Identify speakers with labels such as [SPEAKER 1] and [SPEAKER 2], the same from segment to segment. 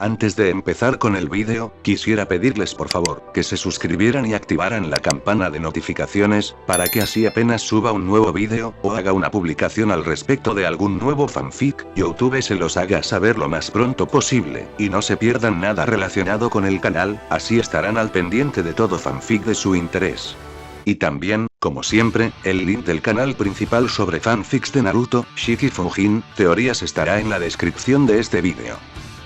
[SPEAKER 1] Antes de empezar con el vídeo, quisiera pedirles por favor, que se suscribieran y activaran la campana de notificaciones, para que así apenas suba un nuevo vídeo, o haga una publicación al respecto de algún nuevo fanfic, YouTube se los haga saber lo más pronto posible, y no se pierdan nada relacionado con el canal, así estarán al pendiente de todo fanfic de su interés. Y también, como siempre, el link del canal principal sobre fanfics de Naruto, Shiki Fujin, teorías estará en la descripción de este vídeo.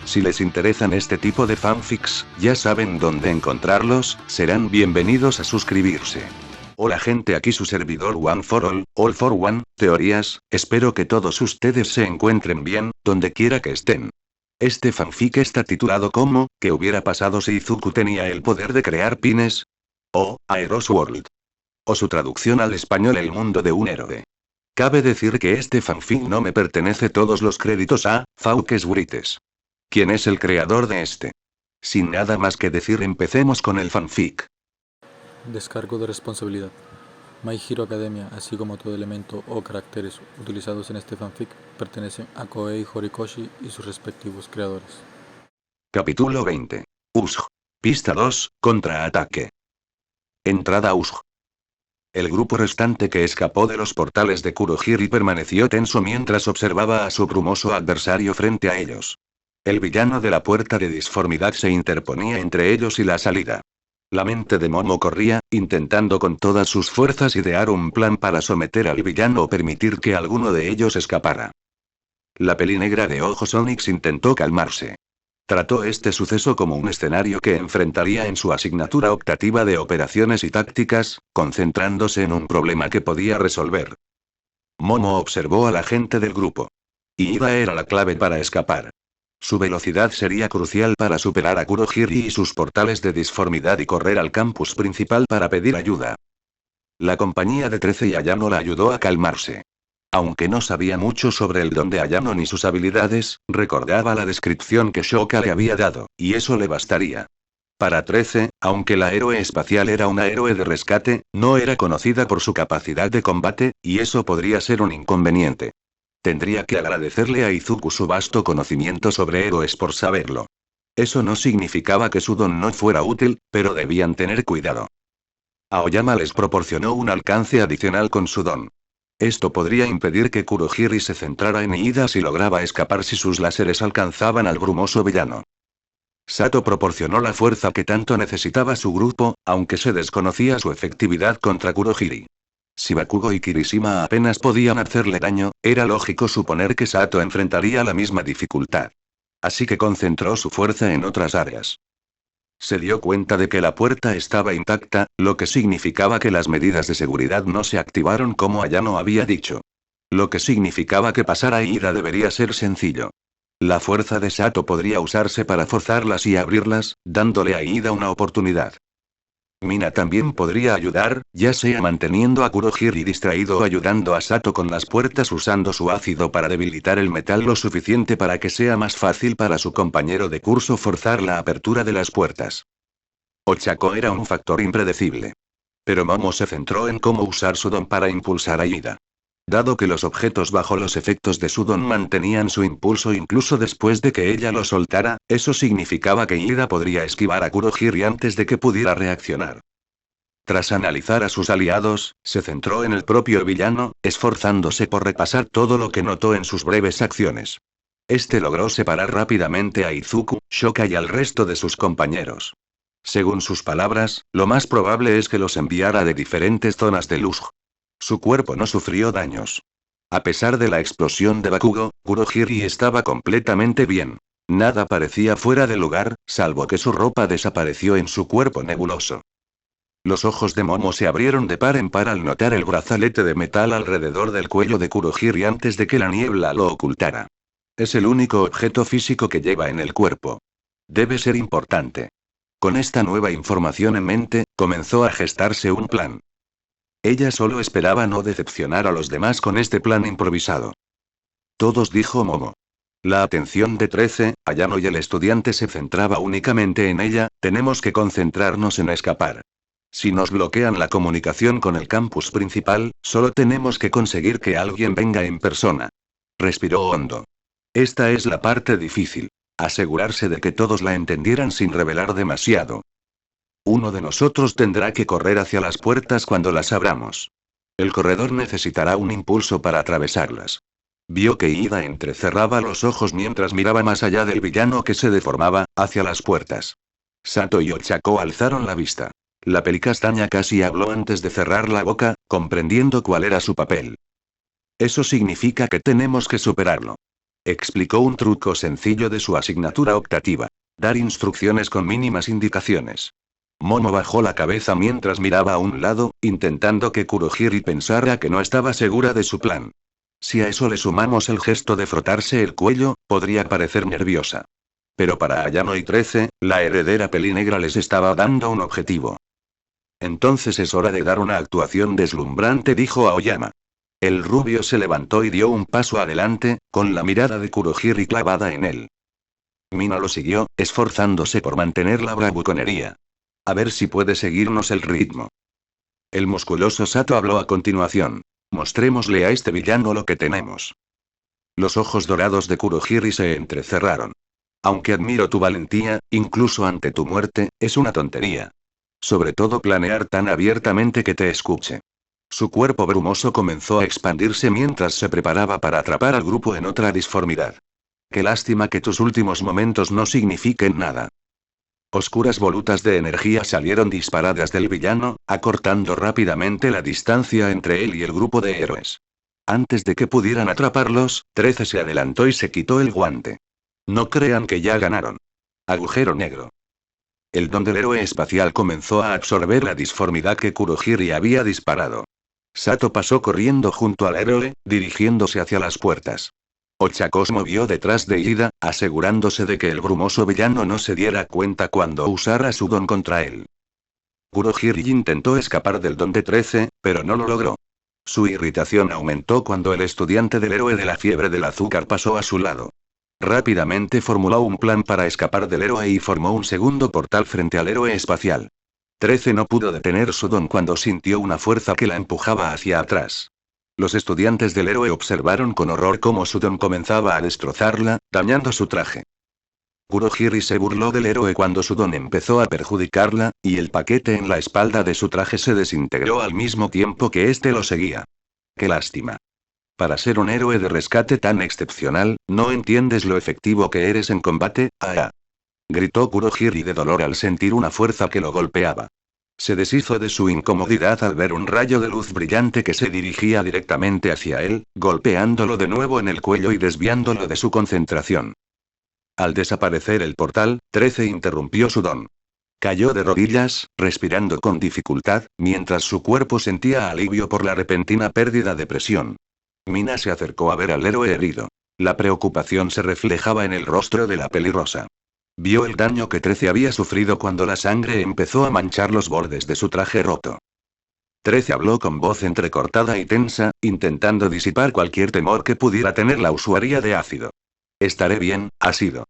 [SPEAKER 1] Si les interesan este tipo de fanfics, ya saben dónde encontrarlos, serán bienvenidos a suscribirse. Hola gente, aquí su servidor One for All for One, teorías, espero que todos ustedes se encuentren bien, donde quiera que estén. Este fanfic está titulado como, ¿qué hubiera pasado si Izuku tenía el poder de crear pines? O, Aeros World. O su traducción al español, el mundo de un héroe. Cabe decir que este fanfic no me pertenece, todos los créditos a Fauques Brites. ¿Quién es el creador de este? Sin nada más que decir, empecemos con el fanfic.
[SPEAKER 2] Descargo de responsabilidad. My Hero Academia, así como todo elemento o caracteres utilizados en este fanfic, pertenecen a Koei Horikoshi y sus respectivos creadores.
[SPEAKER 1] Capítulo 20. Ushj. Pista 2, contraataque. Entrada Ushj. El grupo restante que escapó de los portales de Kurohiri permaneció tenso mientras observaba a su brumoso adversario frente a ellos. El villano de la puerta de disformidad se interponía entre ellos y la salida. La mente de Momo corría, intentando con todas sus fuerzas idear un plan para someter al villano o permitir que alguno de ellos escapara. La pelinegra de ojos Onix intentó calmarse. Trató este suceso como un escenario que enfrentaría en su asignatura optativa de operaciones y tácticas, concentrándose en un problema que podía resolver. Momo observó a la gente del grupo. Ida era la clave para escapar. Su velocidad sería crucial para superar a Kurohiri y sus portales de disformidad y correr al campus principal para pedir ayuda. La compañía de 13 y Ayano la ayudó a calmarse. Aunque no sabía mucho sobre el don de Ayano ni sus habilidades, recordaba la descripción que Shoka le había dado, y eso le bastaría. Para 13, aunque la héroe espacial era una héroe de rescate, no era conocida por su capacidad de combate, y eso podría ser un inconveniente. Tendría que agradecerle a Izuku su vasto conocimiento sobre héroes por saberlo. Eso no significaba que su don no fuera útil, pero debían tener cuidado. Aoyama les proporcionó un alcance adicional con su don. Esto podría impedir que Kurohiri se centrara en Ida si lograba escapar si sus láseres alcanzaban al brumoso villano. Sato proporcionó la fuerza que tanto necesitaba su grupo, aunque se desconocía su efectividad contra Kurohiri. Si Bakugo y Kirishima apenas podían hacerle daño, era lógico suponer que Sato enfrentaría la misma dificultad. Así que concentró su fuerza en otras áreas. Se dio cuenta de que la puerta estaba intacta, lo que significaba que las medidas de seguridad no se activaron como Ayano había dicho. Lo que significaba que pasar a Ida debería ser sencillo. La fuerza de Sato podría usarse para forzarlas y abrirlas, dándole a Ida una oportunidad. Mina también podría ayudar, ya sea manteniendo a Kurohiri distraído o ayudando a Sato con las puertas usando su ácido para debilitar el metal lo suficiente para que sea más fácil para su compañero de curso forzar la apertura de las puertas. Ochako era un factor impredecible. Pero Momo se centró en cómo usar su don para impulsar a Ida. Dado que los objetos bajo los efectos de su don mantenían su impulso incluso después de que ella lo soltara, eso significaba que Ida podría esquivar a Kurohiri antes de que pudiera reaccionar. Tras analizar a sus aliados, se centró en el propio villano, esforzándose por repasar todo lo que notó en sus breves acciones. Este logró separar rápidamente a Izuku, Shoka y al resto de sus compañeros. Según sus palabras, lo más probable es que los enviara de diferentes zonas del Ushj. Su cuerpo no sufrió daños. A pesar de la explosión de Bakugo, Kurohiri estaba completamente bien. Nada parecía fuera de lugar, salvo que su ropa desapareció en su cuerpo nebuloso. Los ojos de Momo se abrieron de par en par al notar el brazalete de metal alrededor del cuello de Kurohiri antes de que la niebla lo ocultara. Es el único objeto físico que lleva en el cuerpo. Debe ser importante. Con esta nueva información en mente, comenzó a gestarse un plan. Ella solo esperaba no decepcionar a los demás con este plan improvisado. Todos, dijo Momo. La atención de 13, Ayano y el estudiante se centraba únicamente en ella, tenemos que concentrarnos en escapar. Si nos bloquean la comunicación con el campus principal, solo tenemos que conseguir que alguien venga en persona. Respiró hondo. Esta es la parte difícil. asegurarse de que todos la entendieran sin revelar demasiado. Uno de nosotros tendrá que correr hacia las puertas cuando las abramos. El corredor necesitará un impulso para atravesarlas. Vio que Ida entrecerraba los ojos mientras miraba más allá del villano que se deformaba, hacia las puertas. Sato y Ochako alzaron la vista. La pelicastaña casi habló antes de cerrar la boca, comprendiendo cuál era su papel. Eso significa que tenemos que superarlo. Explicó un truco sencillo de su asignatura optativa. Dar instrucciones con mínimas indicaciones. Momo bajó la cabeza mientras miraba a un lado, intentando que Kurohiri pensara que no estaba segura de su plan. Si a eso le sumamos el gesto de frotarse el cuello, podría parecer nerviosa. Pero para Ayano y 13, la heredera pelinegra les estaba dando un objetivo. Entonces es hora de dar una actuación deslumbrante, dijo Aoyama. El rubio se levantó y dio un paso adelante, con la mirada de Kurohiri clavada en él. Mina lo siguió, esforzándose por mantener la bravuconería. A ver si puede seguirnos el ritmo. El musculoso Sato habló a continuación. Mostrémosle a este villano lo que tenemos. Los ojos dorados de Kurohiri se entrecerraron. Aunque admiro tu valentía, incluso ante tu muerte, es una tontería. Sobre todo planear tan abiertamente que te escuche. Su cuerpo brumoso comenzó a expandirse mientras se preparaba para atrapar al grupo en otra disformidad. Qué lástima que tus últimos momentos no signifiquen nada. Oscuras volutas de energía salieron disparadas del villano, acortando rápidamente la distancia entre él y el grupo de héroes. Antes de que pudieran atraparlos, 13 se adelantó y se quitó el guante. No crean que ya ganaron. Agujero negro. El don del héroe espacial comenzó a absorber la disformidad que Kurohiri había disparado. Sato pasó corriendo junto al héroe, dirigiéndose hacia las puertas. Ochako se movió detrás de Ida, asegurándose de que el brumoso villano no se diera cuenta cuando usara su don contra él. Kurohiri intentó escapar del don de 13, pero no lo logró. Su irritación aumentó cuando el estudiante del héroe de la fiebre del azúcar pasó a su lado. Rápidamente formuló un plan para escapar del héroe y formó un segundo portal frente al héroe espacial. 13 no pudo detener su don cuando sintió una fuerza que la empujaba hacia atrás. Los estudiantes del héroe observaron con horror cómo su don comenzaba a destrozarla, dañando su traje. Kurohiri se burló del héroe cuando su don empezó a perjudicarla, y el paquete en la espalda de su traje se desintegró al mismo tiempo que éste lo seguía. ¡Qué lástima! Para ser un héroe de rescate tan excepcional, no entiendes lo efectivo que eres en combate, ¡ah! Gritó Kurohiri de dolor al sentir una fuerza que lo golpeaba. Se deshizo de su incomodidad al ver un rayo de luz brillante que se dirigía directamente hacia él, golpeándolo de nuevo en el cuello y desviándolo de su concentración. Al desaparecer el portal, 13 interrumpió su don. Cayó de rodillas, respirando con dificultad, mientras su cuerpo sentía alivio por la repentina pérdida de presión. Mina se acercó a ver al héroe herido. La preocupación se reflejaba en el rostro de la pelirrosa. Vio el daño que 13 había sufrido cuando la sangre empezó a manchar los bordes de su traje roto. 13 habló con voz entrecortada y tensa, intentando disipar cualquier temor que pudiera tener la usuaria de ácido. Estaré bien, ácido.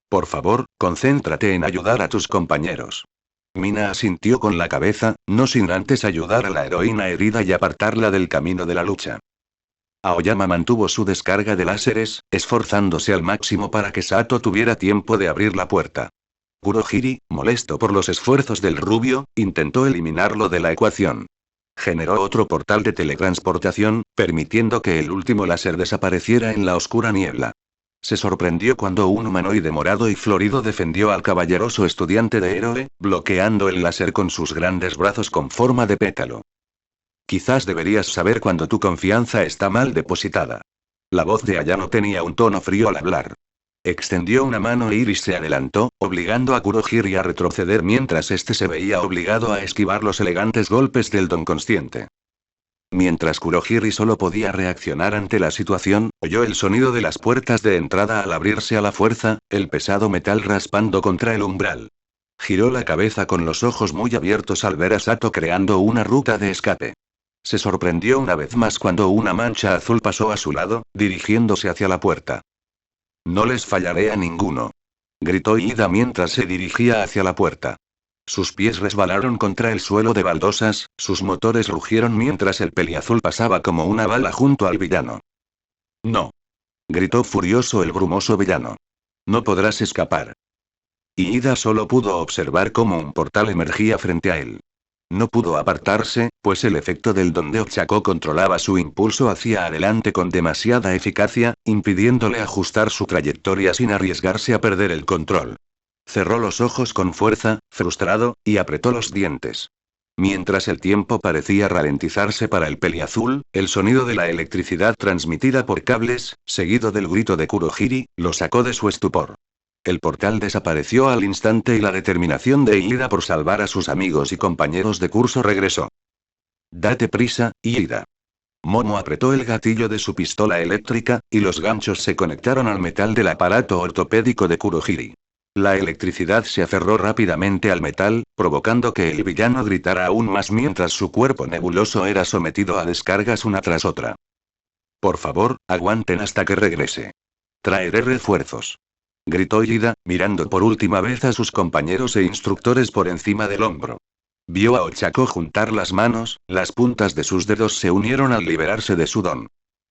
[SPEAKER 1] Por favor, concéntrate en ayudar a tus compañeros. Mina asintió con la cabeza, no sin antes ayudar a la heroína herida y apartarla del camino de la lucha. Aoyama mantuvo su descarga de láseres, esforzándose al máximo para que Sato tuviera tiempo de abrir la puerta. Kurohiri, molesto por los esfuerzos del rubio, intentó eliminarlo de la ecuación. Generó otro portal de teletransportación, permitiendo que el último láser desapareciera en la oscura niebla. Se sorprendió cuando un humanoide morado y florido defendió al caballeroso estudiante de héroe, bloqueando el láser con sus grandes brazos con forma de pétalo. Quizás deberías saber cuando tu confianza está mal depositada. La voz de Ayano tenía un tono frío al hablar. Extendió una mano e Iris se adelantó, obligando a Kurohiri a retroceder mientras este se veía obligado a esquivar los elegantes golpes del don consciente. Mientras Kurohiri solo podía reaccionar ante la situación, oyó el sonido de las puertas de entrada al abrirse a la fuerza, el pesado metal raspando contra el umbral. Giró la cabeza con los ojos muy abiertos al ver a Sato creando una ruta de escape. Se sorprendió una vez más cuando una mancha azul pasó a su lado, dirigiéndose hacia la puerta. No les fallaré a ninguno. Gritó Ida mientras se dirigía hacia la puerta. Sus pies resbalaron contra el suelo de baldosas, sus motores rugieron mientras el peliazul pasaba como una bala junto al villano. No. Gritó furioso el brumoso villano. No podrás escapar. Y Ida solo pudo observar cómo un portal emergía frente a él. No pudo apartarse, pues el efecto del don de Ochako controlaba su impulso hacia adelante con demasiada eficacia, impidiéndole ajustar su trayectoria sin arriesgarse a perder el control. Cerró los ojos con fuerza, frustrado, y apretó los dientes. Mientras el tiempo parecía ralentizarse para el peliazul, el sonido de la electricidad transmitida por cables, seguido del grito de Kurohiri, lo sacó de su estupor. El portal desapareció al instante y la determinación de Ida por salvar a sus amigos y compañeros de curso regresó. Date prisa, Ida. Momo apretó el gatillo de su pistola eléctrica, y los ganchos se conectaron al metal del aparato ortopédico de Kurohiri. La electricidad se aferró rápidamente al metal, provocando que el villano gritara aún más mientras su cuerpo nebuloso era sometido a descargas una tras otra. Por favor, aguanten hasta que regrese. Traeré refuerzos. Gritó Ida, mirando por última vez a sus compañeros e instructores por encima del hombro. Vio a Ochako juntar las manos, las puntas de sus dedos se unieron al liberarse de su don.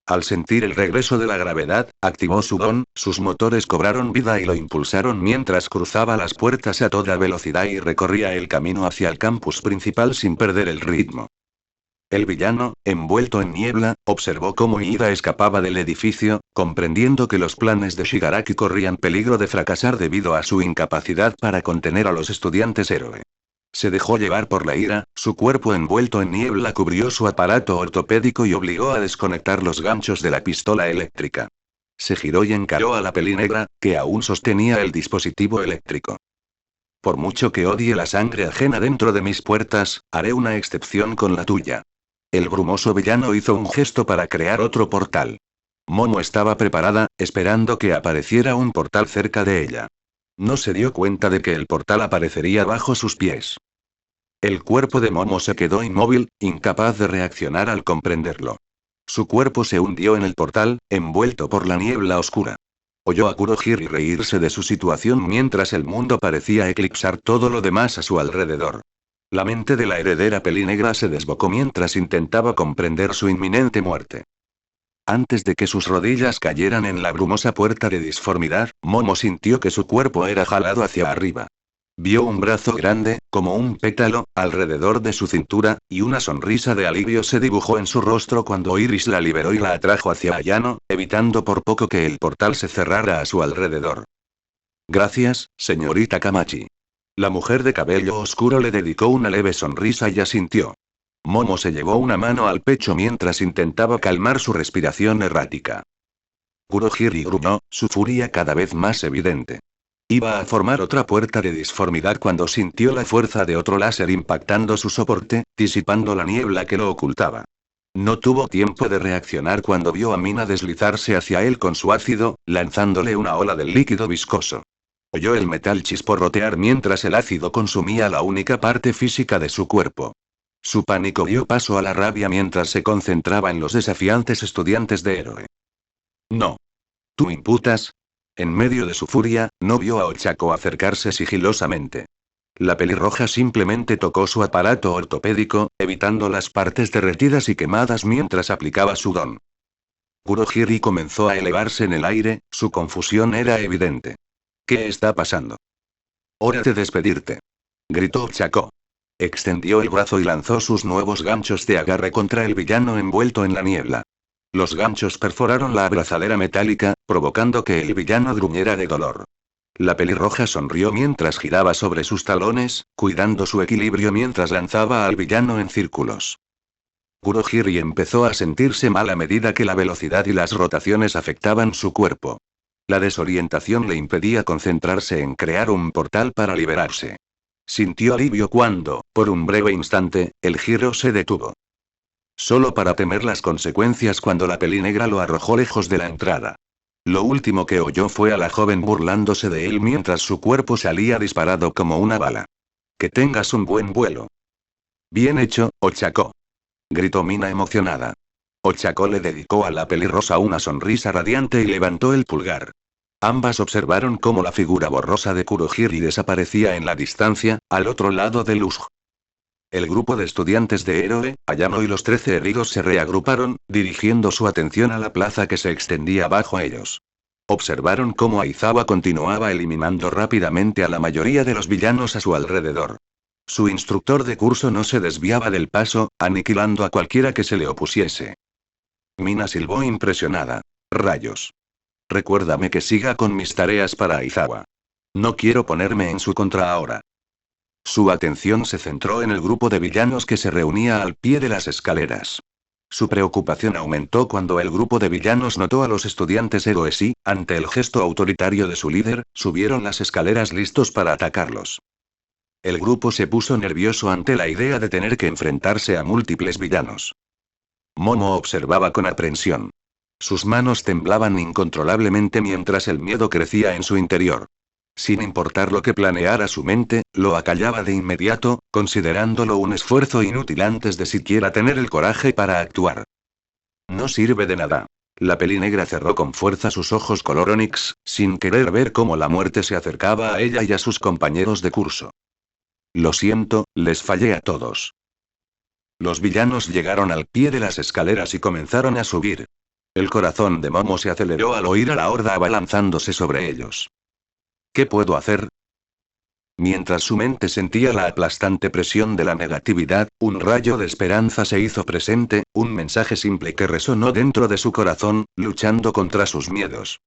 [SPEAKER 1] Al sentir el regreso de la gravedad, activó su don, sus motores cobraron vida y lo impulsaron mientras cruzaba las puertas a toda velocidad y recorría el camino hacia el campus principal sin perder el ritmo. El villano, envuelto en niebla, observó cómo Ida escapaba del edificio, comprendiendo que los planes de Shigaraki corrían peligro de fracasar debido a su incapacidad para contener a los estudiantes héroe. Se dejó llevar por la ira, su cuerpo envuelto en niebla cubrió su aparato ortopédico y obligó a desconectar los ganchos de la pistola eléctrica. Se giró y encaró a la pelinegra, que aún sostenía el dispositivo eléctrico. Por mucho que odie la sangre ajena dentro de mis puertas, haré una excepción con la tuya. El brumoso villano hizo un gesto para crear otro portal. Momo estaba preparada, esperando que apareciera un portal cerca de ella. No se dio cuenta de que el portal aparecería bajo sus pies. El cuerpo de Momo se quedó inmóvil, incapaz de reaccionar al comprenderlo. Su cuerpo se hundió en el portal, envuelto por la niebla oscura. Oyó a Kurohiri reírse de su situación mientras el mundo parecía eclipsar todo lo demás a su alrededor. La mente de la heredera pelinegra se desbocó mientras intentaba comprender su inminente muerte. Antes de que sus rodillas cayeran en la brumosa puerta de disformidad, Momo sintió que su cuerpo era jalado hacia arriba. Vio un brazo grande, como un pétalo, alrededor de su cintura, y una sonrisa de alivio se dibujó en su rostro cuando Iris la liberó y la atrajo hacia Ayano, evitando por poco que el portal se cerrara a su alrededor. Gracias, señorita Kamachi. La mujer de cabello oscuro le dedicó una leve sonrisa y asintió. Momo se llevó una mano al pecho mientras intentaba calmar su respiración errática. Kurohiri gruñó, su furia cada vez más evidente. Iba a formar otra puerta de disformidad cuando sintió la fuerza de otro láser impactando su soporte, disipando la niebla que lo ocultaba. No tuvo tiempo de reaccionar cuando vio a Mina deslizarse hacia él con su ácido, lanzándole una ola del líquido viscoso. Oyó el metal chisporrotear mientras el ácido consumía la única parte física de su cuerpo. Su pánico dio paso a la rabia mientras se concentraba en los desafiantes estudiantes de héroe. No. ¿Tú imputas? En medio de su furia, no vio a Ochako acercarse sigilosamente. La pelirroja simplemente tocó su aparato ortopédico, evitando las partes derretidas y quemadas mientras aplicaba su don. Kurohiri comenzó a elevarse en el aire, su confusión era evidente. ¿Qué está pasando? Hora de despedirte. Gritó Ochako. Extendió el brazo y lanzó sus nuevos ganchos de agarre contra el villano envuelto en la niebla. Los ganchos perforaron la abrazadera metálica, provocando que el villano gruñera de dolor. La pelirroja sonrió mientras giraba sobre sus talones, cuidando su equilibrio mientras lanzaba al villano en círculos. Kurohiri empezó a sentirse mal a medida que la velocidad y las rotaciones afectaban su cuerpo. La desorientación le impedía concentrarse en crear un portal para liberarse. Sintió alivio cuando, por un breve instante, el giro se detuvo. Solo para temer las consecuencias cuando la pelinegra lo arrojó lejos de la entrada. Lo último que oyó fue a la joven burlándose de él mientras su cuerpo salía disparado como una bala. Que tengas un buen vuelo. Bien hecho, Ochako. Gritó Mina emocionada. Ochako le dedicó a la pelirrosa una sonrisa radiante y levantó el pulgar. Ambas observaron cómo la figura borrosa de Kurohiri desaparecía en la distancia, al otro lado del Uj. El grupo de estudiantes de héroe, Ayano y los 13 heridos se reagruparon, dirigiendo su atención a la plaza que se extendía bajo ellos. Observaron cómo Aizawa continuaba eliminando rápidamente a la mayoría de los villanos a su alrededor. Su instructor de curso no se desviaba del paso, aniquilando a cualquiera que se le opusiese. Mina silbó impresionada. Rayos. Recuérdame que siga con mis tareas para Aizawa. No quiero ponerme en su contra ahora. Su atención se centró en el grupo de villanos que se reunía al pie de las escaleras. Su preocupación aumentó cuando el grupo de villanos notó a los estudiantes héroes y, ante el gesto autoritario de su líder, subieron las escaleras listos para atacarlos. El grupo se puso nervioso ante la idea de tener que enfrentarse a múltiples villanos. Momo observaba con aprensión. Sus manos temblaban incontrolablemente mientras el miedo crecía en su interior. Sin importar lo que planeara su mente, lo acallaba de inmediato, considerándolo un esfuerzo inútil antes de siquiera tener el coraje para actuar. No sirve de nada. La pelinegra cerró con fuerza sus ojos color onix, sin querer ver cómo la muerte se acercaba a ella y a sus compañeros de curso. Lo siento, les fallé a todos. Los villanos llegaron al pie de las escaleras y comenzaron a subir. El corazón de Momo se aceleró al oír a la horda abalanzándose sobre ellos. ¿Qué puedo hacer? Mientras su mente sentía la aplastante presión de la negatividad, un rayo de esperanza se hizo presente, un mensaje simple que resonó dentro de su corazón, luchando contra sus miedos.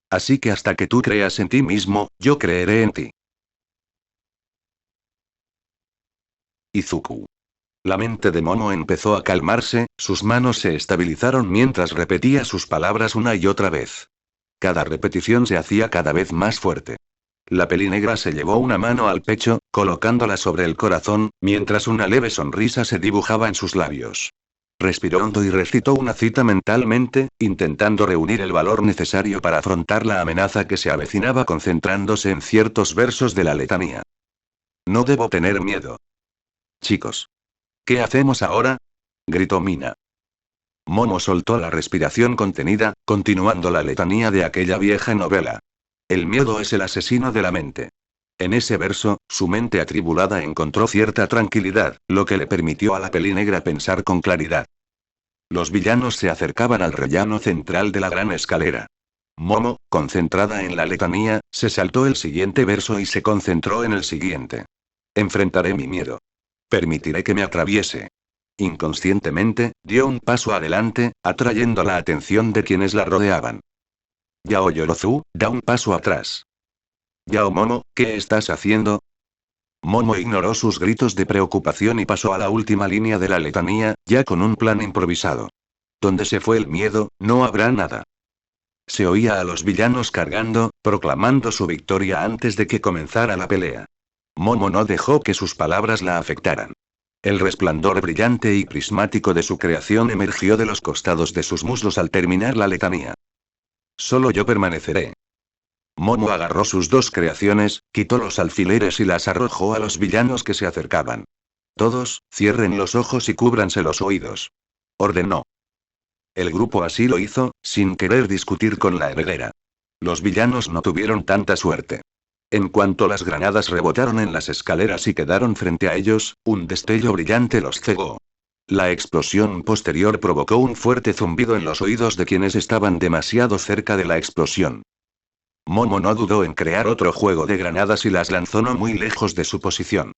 [SPEAKER 1] Así que hasta que tú creas en ti mismo, yo creeré en ti. Izuku. La mente de Momo empezó a calmarse, sus manos se estabilizaron mientras repetía sus palabras una y otra vez. Cada repetición se hacía cada vez más fuerte. La pelinegra se llevó una mano al pecho, colocándola sobre el corazón, mientras una leve sonrisa se dibujaba en sus labios. Respiró hondo y recitó una cita mentalmente, intentando reunir el valor necesario para afrontar la amenaza que se avecinaba concentrándose en ciertos versos de la letanía. No debo tener miedo. Chicos. ¿Qué hacemos ahora? Gritó Mina. Momo soltó la respiración contenida, continuando la letanía de aquella vieja novela. El miedo es el asesino de la mente. En ese verso, su mente atribulada encontró cierta tranquilidad, lo que le permitió a la pelinegra pensar con claridad. Los villanos se acercaban al rellano central de la gran escalera. Momo, concentrada en la letanía, se saltó el siguiente verso y se concentró en el siguiente. Enfrentaré mi miedo. Permitiré que me atraviese. Inconscientemente, dio un paso adelante, atrayendo la atención de quienes la rodeaban. Yao Yorozu, da un paso atrás. Yao Momo, ¿qué estás haciendo? Momo ignoró sus gritos de preocupación y pasó a la última línea de la letanía, ya con un plan improvisado. Donde se fue el miedo, no habrá nada. Se oía a los villanos cargando, proclamando su victoria antes de que comenzara la pelea. Momo no dejó que sus palabras la afectaran. El resplandor brillante y prismático de su creación emergió de los costados de sus muslos al terminar la letanía. Solo yo permaneceré. Momo agarró sus dos creaciones, quitó los alfileres y las arrojó a los villanos que se acercaban. Todos, cierren los ojos y cúbranse los oídos. Ordenó. El grupo así lo hizo, sin querer discutir con la heredera. Los villanos no tuvieron tanta suerte. En cuanto las granadas rebotaron en las escaleras y quedaron frente a ellos, un destello brillante los cegó. La explosión posterior provocó un fuerte zumbido en los oídos de quienes estaban demasiado cerca de la explosión. Momo no dudó en crear otro juego de granadas y las lanzó no muy lejos de su posición.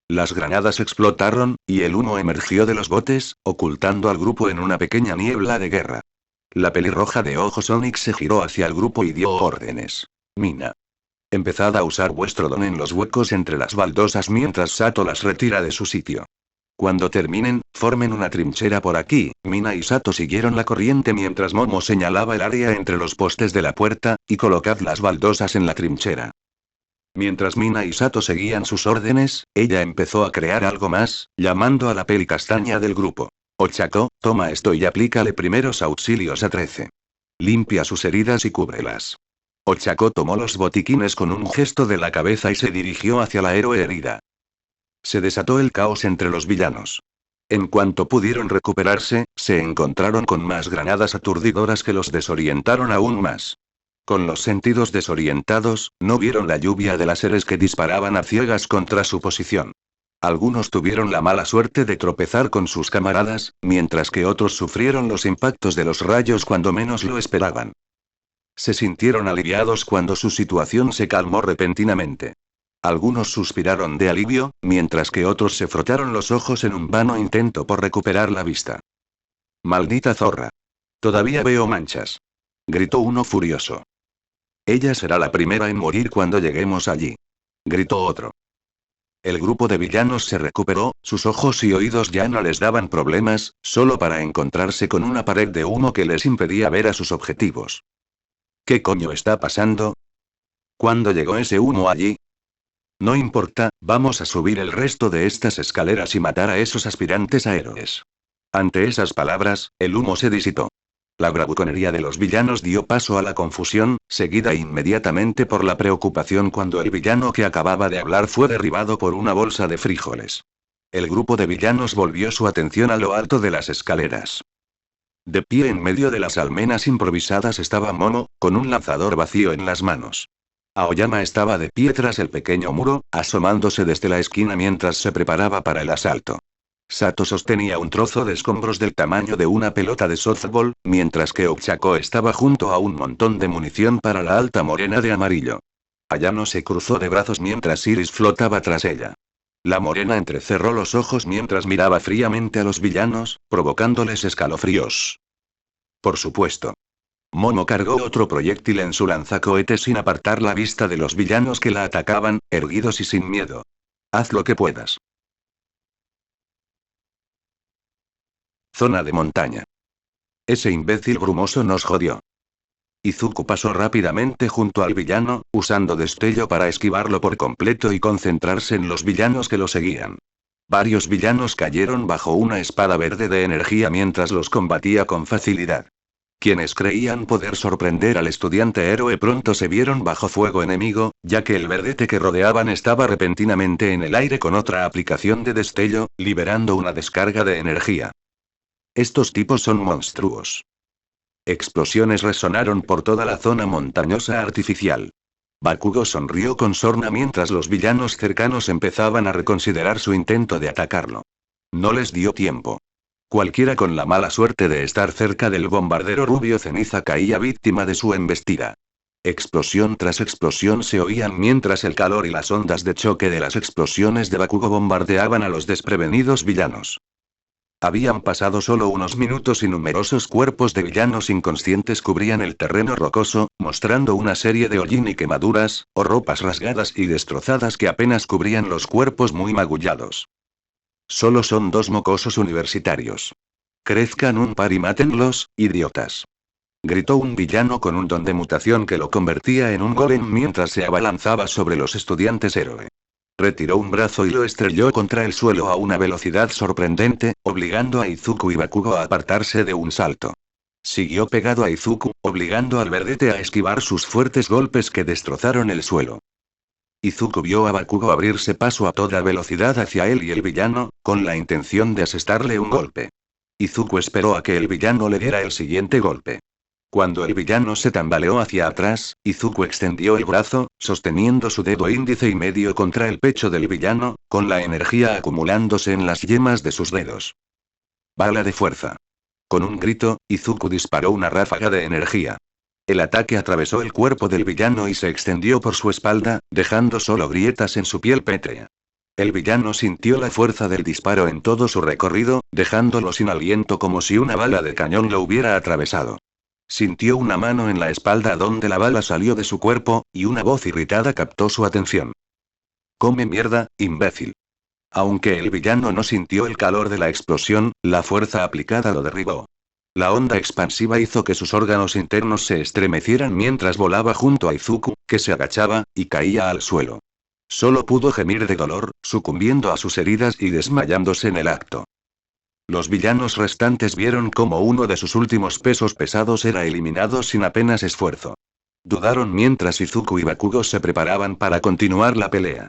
[SPEAKER 1] Las granadas explotaron, y el humo emergió de los botes, ocultando al grupo en una pequeña niebla de guerra. La pelirroja de ojos onix se giró hacia el grupo y dio órdenes. Mina. Empezad a usar vuestro don en los huecos entre las baldosas mientras Sato las retira de su sitio. Cuando terminen, formen una trinchera por aquí. Mina y Sato siguieron la corriente mientras Momo señalaba el área entre los postes de la puerta, y colocad las baldosas en la trinchera. Mientras Mina y Sato seguían sus órdenes, ella empezó a crear algo más, llamando a la peli castaña del grupo. Ochako, toma esto y aplícale primeros auxilios a 13. Limpia sus heridas y cúbrelas. Ochako tomó los botiquines con un gesto de la cabeza y se dirigió hacia la héroe herida. Se desató el caos entre los villanos. En cuanto pudieron recuperarse, se encontraron con más granadas aturdidoras que los desorientaron aún más. Con los sentidos desorientados, no vieron la lluvia de láseres que disparaban a ciegas contra su posición. Algunos tuvieron la mala suerte de tropezar con sus camaradas, mientras que otros sufrieron los impactos de los rayos cuando menos lo esperaban. Se sintieron aliviados cuando su situación se calmó repentinamente. Algunos suspiraron de alivio, mientras que otros se frotaron los ojos en un vano intento por recuperar la vista. «Maldita zorra. Todavía veo manchas», gritó uno furioso. «Ella será la primera en morir cuando lleguemos allí», gritó otro. El grupo de villanos se recuperó, sus ojos y oídos ya no les daban problemas, solo para encontrarse con una pared de humo que les impedía ver a sus objetivos. ¿Qué coño está pasando? ¿Cuándo llegó ese humo allí? No importa, vamos a subir el resto de estas escaleras y matar a esos aspirantes a héroes. Ante esas palabras, el humo se disipó. La bravuconería de los villanos dio paso a la confusión, seguida inmediatamente por la preocupación cuando el villano que acababa de hablar fue derribado por una bolsa de frijoles. El grupo de villanos volvió su atención a lo alto de las escaleras. De pie en medio de las almenas improvisadas estaba Momo, con un lanzador vacío en las manos. Aoyama estaba de pie tras el pequeño muro, asomándose desde la esquina mientras se preparaba para el asalto. Sato sostenía un trozo de escombros del tamaño de una pelota de softball, mientras que Ochako estaba junto a un montón de munición para la alta morena de amarillo. Ayano se cruzó de brazos mientras Iris flotaba tras ella. La morena entrecerró los ojos mientras miraba fríamente a los villanos, provocándoles escalofríos. Por supuesto. Momo cargó otro proyectil en su lanzacohetes sin apartar la vista de los villanos que la atacaban, erguidos y sin miedo. Haz lo que puedas. Zona de montaña. Ese imbécil brumoso nos jodió. Izuku pasó rápidamente junto al villano, usando destello para esquivarlo por completo y concentrarse en los villanos que lo seguían. Varios villanos cayeron bajo una espada verde de energía mientras los combatía con facilidad. Quienes creían poder sorprender al estudiante héroe pronto se vieron bajo fuego enemigo, ya que el verdete que rodeaban estaba repentinamente en el aire con otra aplicación de destello, liberando una descarga de energía. Estos tipos son monstruos. Explosiones resonaron por toda la zona montañosa artificial. Bakugo sonrió con sorna mientras los villanos cercanos empezaban a reconsiderar su intento de atacarlo. No les dio tiempo. Cualquiera con la mala suerte de estar cerca del bombardero rubio ceniza caía víctima de su embestida. Explosión tras explosión se oían mientras el calor y las ondas de choque de las explosiones de Bakugo bombardeaban a los desprevenidos villanos. Habían pasado solo unos minutos y numerosos cuerpos de villanos inconscientes cubrían el terreno rocoso, mostrando una serie de hollín y quemaduras, o ropas rasgadas y destrozadas que apenas cubrían los cuerpos muy magullados. Solo son dos mocosos universitarios. Crezcan un par y mátenlos, idiotas. Gritó un villano con un don de mutación que lo convertía en un golem mientras se abalanzaba sobre los estudiantes héroe. Retiró un brazo y lo estrelló contra el suelo a una velocidad sorprendente, obligando a Izuku y Bakugo a apartarse de un salto. Siguió pegado a Izuku, obligando al verdete a esquivar sus fuertes golpes que destrozaron el suelo. Izuku vio a Bakugo abrirse paso a toda velocidad hacia él y el villano, con la intención de asestarle un golpe. Izuku esperó a que el villano le diera el siguiente golpe. Cuando el villano se tambaleó hacia atrás, Izuku extendió el brazo, sosteniendo su dedo índice y medio contra el pecho del villano, con la energía acumulándose en las yemas de sus dedos. Bala de fuerza. Con un grito, Izuku disparó una ráfaga de energía. El ataque atravesó el cuerpo del villano y se extendió por su espalda, dejando solo grietas en su piel pétrea. El villano sintió la fuerza del disparo en todo su recorrido, dejándolo sin aliento como si una bala de cañón lo hubiera atravesado. Sintió una mano en la espalda donde la bala salió de su cuerpo, y una voz irritada captó su atención. «Come mierda, imbécil». Aunque el villano no sintió el calor de la explosión, la fuerza aplicada lo derribó. La onda expansiva hizo que sus órganos internos se estremecieran mientras volaba junto a Izuku, que se agachaba, y caía al suelo. Solo pudo gemir de dolor, sucumbiendo a sus heridas y desmayándose en el acto. Los villanos restantes vieron cómo uno de sus últimos pesos pesados era eliminado sin apenas esfuerzo. Dudaron mientras Izuku y Bakugo se preparaban para continuar la pelea.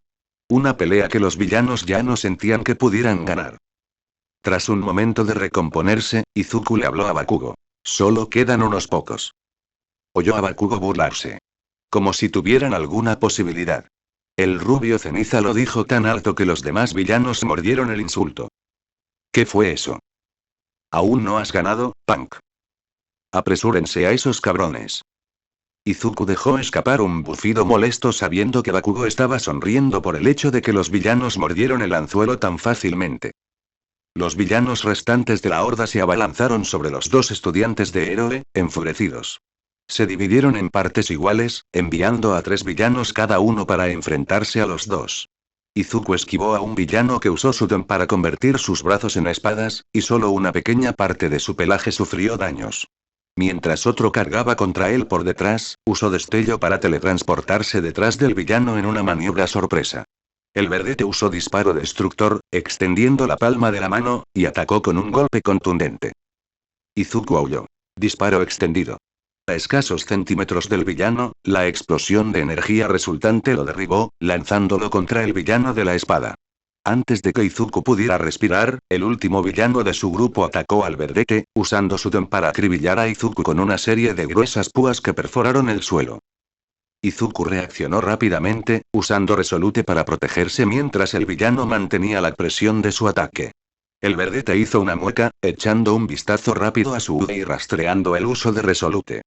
[SPEAKER 1] Una pelea que los villanos ya no sentían que pudieran ganar. Tras un momento de recomponerse, Izuku le habló a Bakugo. «Solo quedan unos pocos». Oyó a Bakugo burlarse. Como si tuvieran alguna posibilidad. El rubio ceniza lo dijo tan alto que los demás villanos mordieron el insulto. ¿Qué fue eso? Aún no has ganado, Punk. Apresúrense a esos cabrones. Izuku dejó escapar un bufido molesto sabiendo que Bakugo estaba sonriendo por el hecho de que los villanos mordieron el anzuelo tan fácilmente. Los villanos restantes de la horda se abalanzaron sobre los dos estudiantes de héroe, enfurecidos. Se dividieron en partes iguales, enviando a 3 villanos cada uno para enfrentarse a los dos. Izuku esquivó a un villano que usó su don para convertir sus brazos en espadas, y solo una pequeña parte de su pelaje sufrió daños. Mientras otro cargaba contra él por detrás, usó destello para teletransportarse detrás del villano en una maniobra sorpresa. El verdete usó disparo destructor, extendiendo la palma de la mano, y atacó con un golpe contundente. Izuku aulló. Disparo extendido. A escasos centímetros del villano, la explosión de energía resultante lo derribó, lanzándolo contra el villano de la espada. Antes de que Izuku pudiera respirar, el último villano de su grupo atacó al verdete, usando su don para acribillar a Izuku con una serie de gruesas púas que perforaron el suelo. Izuku reaccionó rápidamente, usando Resolute para protegerse mientras el villano mantenía la presión de su ataque. El verdete hizo una mueca, echando un vistazo rápido a su UD y rastreando el uso de Resolute.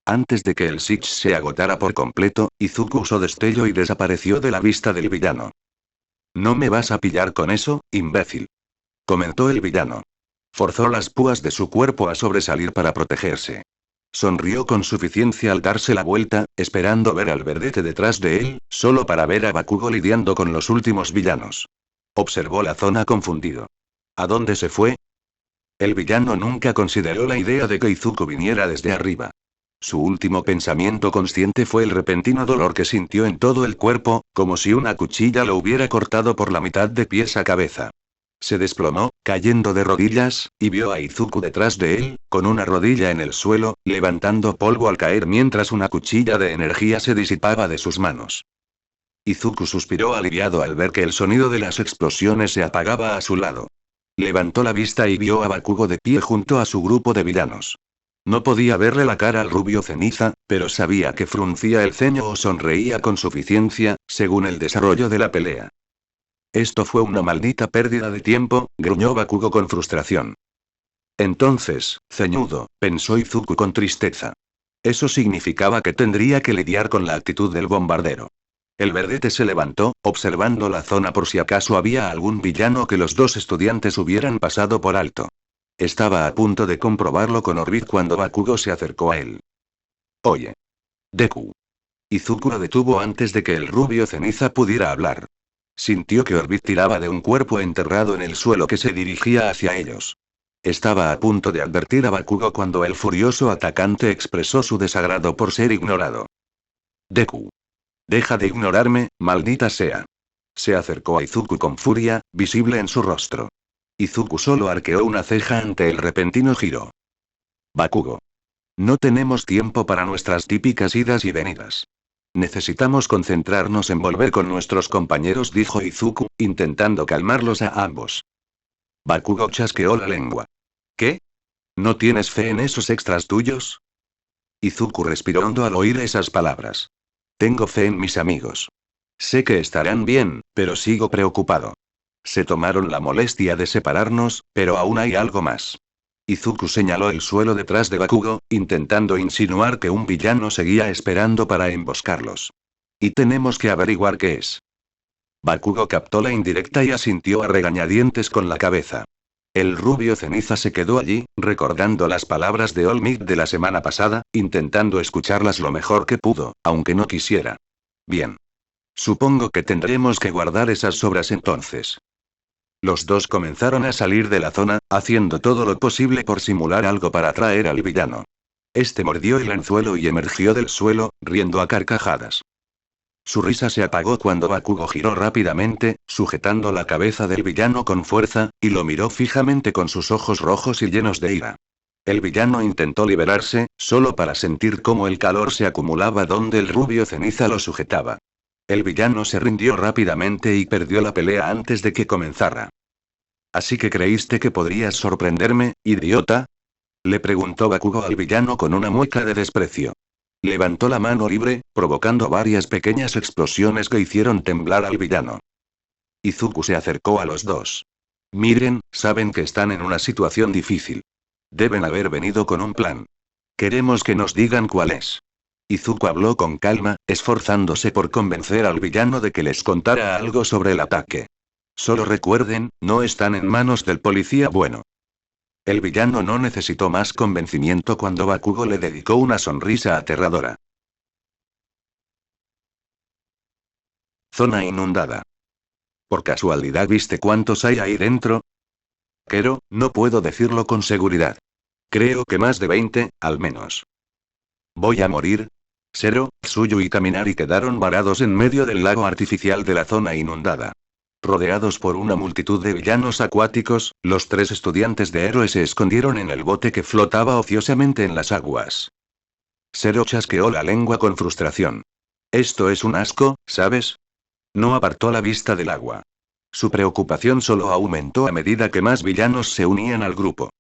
[SPEAKER 1] Antes de que el Sitch se agotara por completo, Izuku usó destello y desapareció de la vista del villano. «¿No me vas a pillar con eso, imbécil?», comentó el villano. Forzó las púas de su cuerpo a sobresalir para protegerse. Sonrió con suficiencia al darse la vuelta, esperando ver al verdete detrás de él, solo para ver a Bakugo lidiando con los últimos villanos. Observó la zona confundido. ¿A dónde se fue? El villano nunca consideró la idea de que Izuku viniera desde arriba. Su último pensamiento consciente fue el repentino dolor que sintió en todo el cuerpo, como si una cuchilla lo hubiera cortado por la mitad de pies a cabeza. Se desplomó, cayendo de rodillas, y vio a Izuku detrás de él, con una rodilla en el suelo, levantando polvo al caer mientras una cuchilla de energía se disipaba de sus manos. Izuku suspiró aliviado al ver que el sonido de las explosiones se apagaba a su lado. Levantó la vista y vio a Bakugo de pie junto a su grupo de villanos. No podía verle la cara al rubio ceniza, pero sabía que fruncía el ceño o sonreía con suficiencia, según el desarrollo de la pelea. Esto fue una maldita pérdida de tiempo, gruñó Bakugo con frustración. Entonces, ceñudo, pensó Izuku con tristeza. Eso significaba que tendría que lidiar con la actitud del bombardero. El verdete se levantó, observando la zona por si acaso había algún villano que los dos estudiantes hubieran pasado por alto. Estaba a punto de comprobarlo con Orbit cuando Bakugo se acercó a él. Oye. Deku. Izuku lo detuvo antes de que el rubio ceniza pudiera hablar. Sintió que Orbit tiraba de un cuerpo enterrado en el suelo que se dirigía hacia ellos. Estaba a punto de advertir a Bakugo cuando el furioso atacante expresó su desagrado por ser ignorado. Deku. Deja de ignorarme, maldita sea. Se acercó a Izuku con furia, visible en su rostro. Izuku solo arqueó una ceja ante el repentino giro. Bakugo. No tenemos tiempo para nuestras típicas idas y venidas. Necesitamos concentrarnos en volver con nuestros compañeros, dijo Izuku, intentando calmarlos a ambos. Bakugo chasqueó la lengua. ¿Qué? ¿No tienes fe en esos extras tuyos? Izuku respiró hondo al oír esas palabras. Tengo fe en mis amigos. Sé que estarán bien, pero sigo preocupado. Se tomaron la molestia de separarnos, pero aún hay algo más. Izuku señaló el suelo detrás de Bakugo, intentando insinuar que un villano seguía esperando para emboscarlos. Y tenemos que averiguar qué es. Bakugo captó la indirecta y asintió a regañadientes con la cabeza. El rubio ceniza se quedó allí, recordando las palabras de All Might de la semana pasada, intentando escucharlas lo mejor que pudo, aunque no quisiera. Bien. Supongo que tendremos que guardar esas sobras entonces. Los dos comenzaron a salir de la zona, haciendo todo lo posible por simular algo para atraer al villano. Este mordió el anzuelo y emergió del suelo, riendo a carcajadas. Su risa se apagó cuando Bakugo giró rápidamente, sujetando la cabeza del villano con fuerza, y lo miró fijamente con sus ojos rojos y llenos de ira. El villano intentó liberarse, solo para sentir cómo el calor se acumulaba donde el rubio ceniza lo sujetaba. El villano se rindió rápidamente y perdió la pelea antes de que comenzara. ¿Así que creíste que podrías sorprenderme, idiota? Le preguntó Bakugo al villano con una mueca de desprecio. Levantó la mano libre, provocando varias pequeñas explosiones que hicieron temblar al villano. Izuku se acercó a los dos. Miren, saben que están en una situación difícil. Deben haber venido con un plan. Queremos que nos digan cuál es. Izuku habló con calma, esforzándose por convencer al villano de que les contara algo sobre el ataque. Solo recuerden, no están en manos del policía bueno. El villano no necesitó más convencimiento cuando Bakugo le dedicó una sonrisa aterradora. Zona inundada. ¿Por casualidad viste cuántos hay ahí dentro? Kero, no puedo decirlo con seguridad. Creo que más de 20, al menos. ¿Voy a morir? Zero, Tsuyu y Kaminari quedaron varados en medio del lago artificial de la zona inundada. Rodeados por una multitud de villanos acuáticos, los tres estudiantes de héroe se escondieron en el bote que flotaba ociosamente en las aguas. Zero chasqueó la lengua con frustración. Esto es un asco, ¿sabes? No apartó la vista del agua. Su preocupación solo aumentó a medida que más villanos se unían al grupo.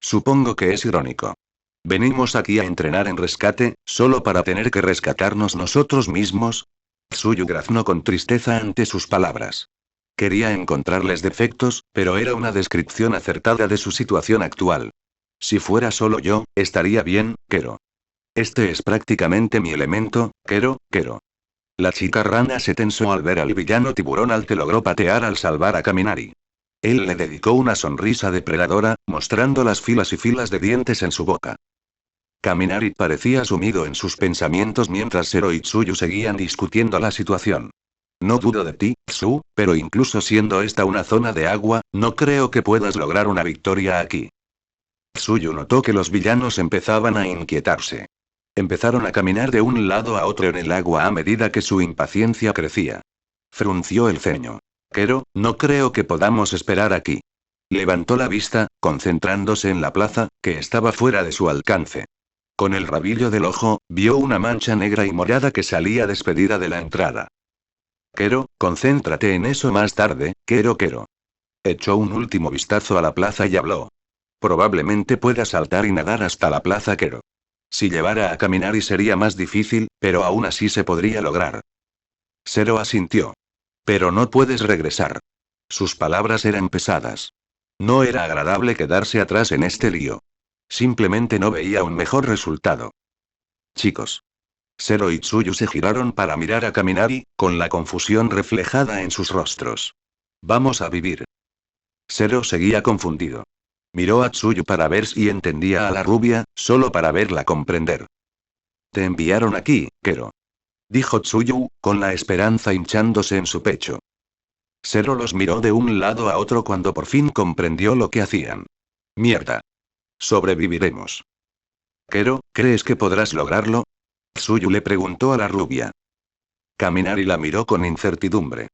[SPEAKER 1] Supongo que es irónico. Venimos aquí a entrenar en rescate, solo para tener que rescatarnos nosotros mismos. Tsuyu graznó con tristeza ante sus palabras. Quería encontrarles defectos, pero era una descripción acertada de su situación actual. Si fuera solo yo, estaría bien, Kero. Este es prácticamente mi elemento, Kero. La chica rana se tensó al ver al villano tiburón al que logró patear al salvar a Kaminari. Él le dedicó una sonrisa depredadora, mostrando las filas y filas de dientes en su boca. Kaminari parecía sumido en sus pensamientos mientras Zero y Tsuyu seguían discutiendo la situación. No dudo de ti, Tsu, pero incluso siendo esta una zona de agua, no creo que puedas lograr una victoria aquí. Tsuyu notó que los villanos empezaban a inquietarse. Empezaron a caminar de un lado a otro en el agua a medida que su impaciencia crecía. Frunció el ceño. Kero, no creo que podamos esperar aquí. Levantó la vista, concentrándose en la plaza, que estaba fuera de su alcance. Con el rabillo del ojo, vio una mancha negra y morada que salía despedida de la entrada. Kero, concéntrate en eso más tarde, Kero. Echó un último vistazo a la plaza y habló. Probablemente pueda saltar y nadar hasta la plaza, Kero. Si llevara a Kaminari sería más difícil, pero aún así se podría lograr. Zero asintió. Pero no puedes regresar. Sus palabras eran pesadas. No era agradable quedarse atrás en este lío. Simplemente no veía un mejor resultado. Chicos. Zero y Tsuyu se giraron para mirar a Kaminari, con la confusión reflejada en sus rostros. Vamos a vivir. Zero seguía confundido. Miró a Tsuyu para ver si entendía a la rubia, solo para verla comprender. Te enviaron aquí, Kero. Dijo Tsuyu, con la esperanza hinchándose en su pecho. Zero los miró de un lado a otro cuando por fin comprendió lo que hacían. Mierda. Sobreviviremos. Kero, ¿crees que podrás lograrlo? Tsuyu le preguntó a la rubia. Kaminari la miró con incertidumbre.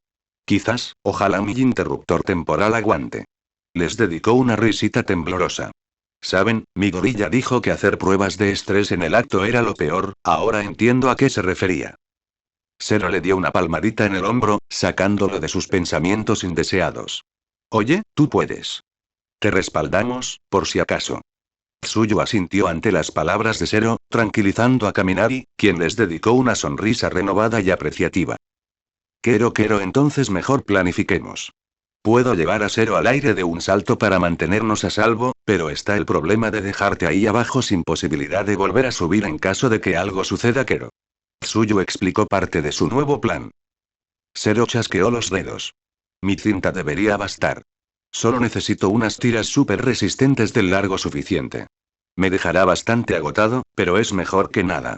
[SPEAKER 1] Quizás, ojalá mi interruptor temporal aguante. Les dedicó una risita temblorosa. Saben, mi gorilla dijo que hacer pruebas de estrés en el acto era lo peor, ahora entiendo a qué se refería. Zero le dio una palmadita en el hombro, sacándolo de sus pensamientos indeseados. Oye, tú puedes. Te respaldamos, por si acaso. Tsuyu asintió ante las palabras de Zero, tranquilizando a Kaminari, quien les dedicó una sonrisa renovada y apreciativa. Kero, entonces mejor planifiquemos. Puedo llevar a Zero al aire de un salto para mantenernos a salvo, pero está el problema de dejarte ahí abajo sin posibilidad de volver a subir en caso de que algo suceda, Kero. Tsuyu explicó parte de su nuevo plan. Zero chasqueó los dedos. Mi cinta debería bastar. Solo necesito unas tiras súper resistentes del largo suficiente. Me dejará bastante agotado, pero es mejor que nada.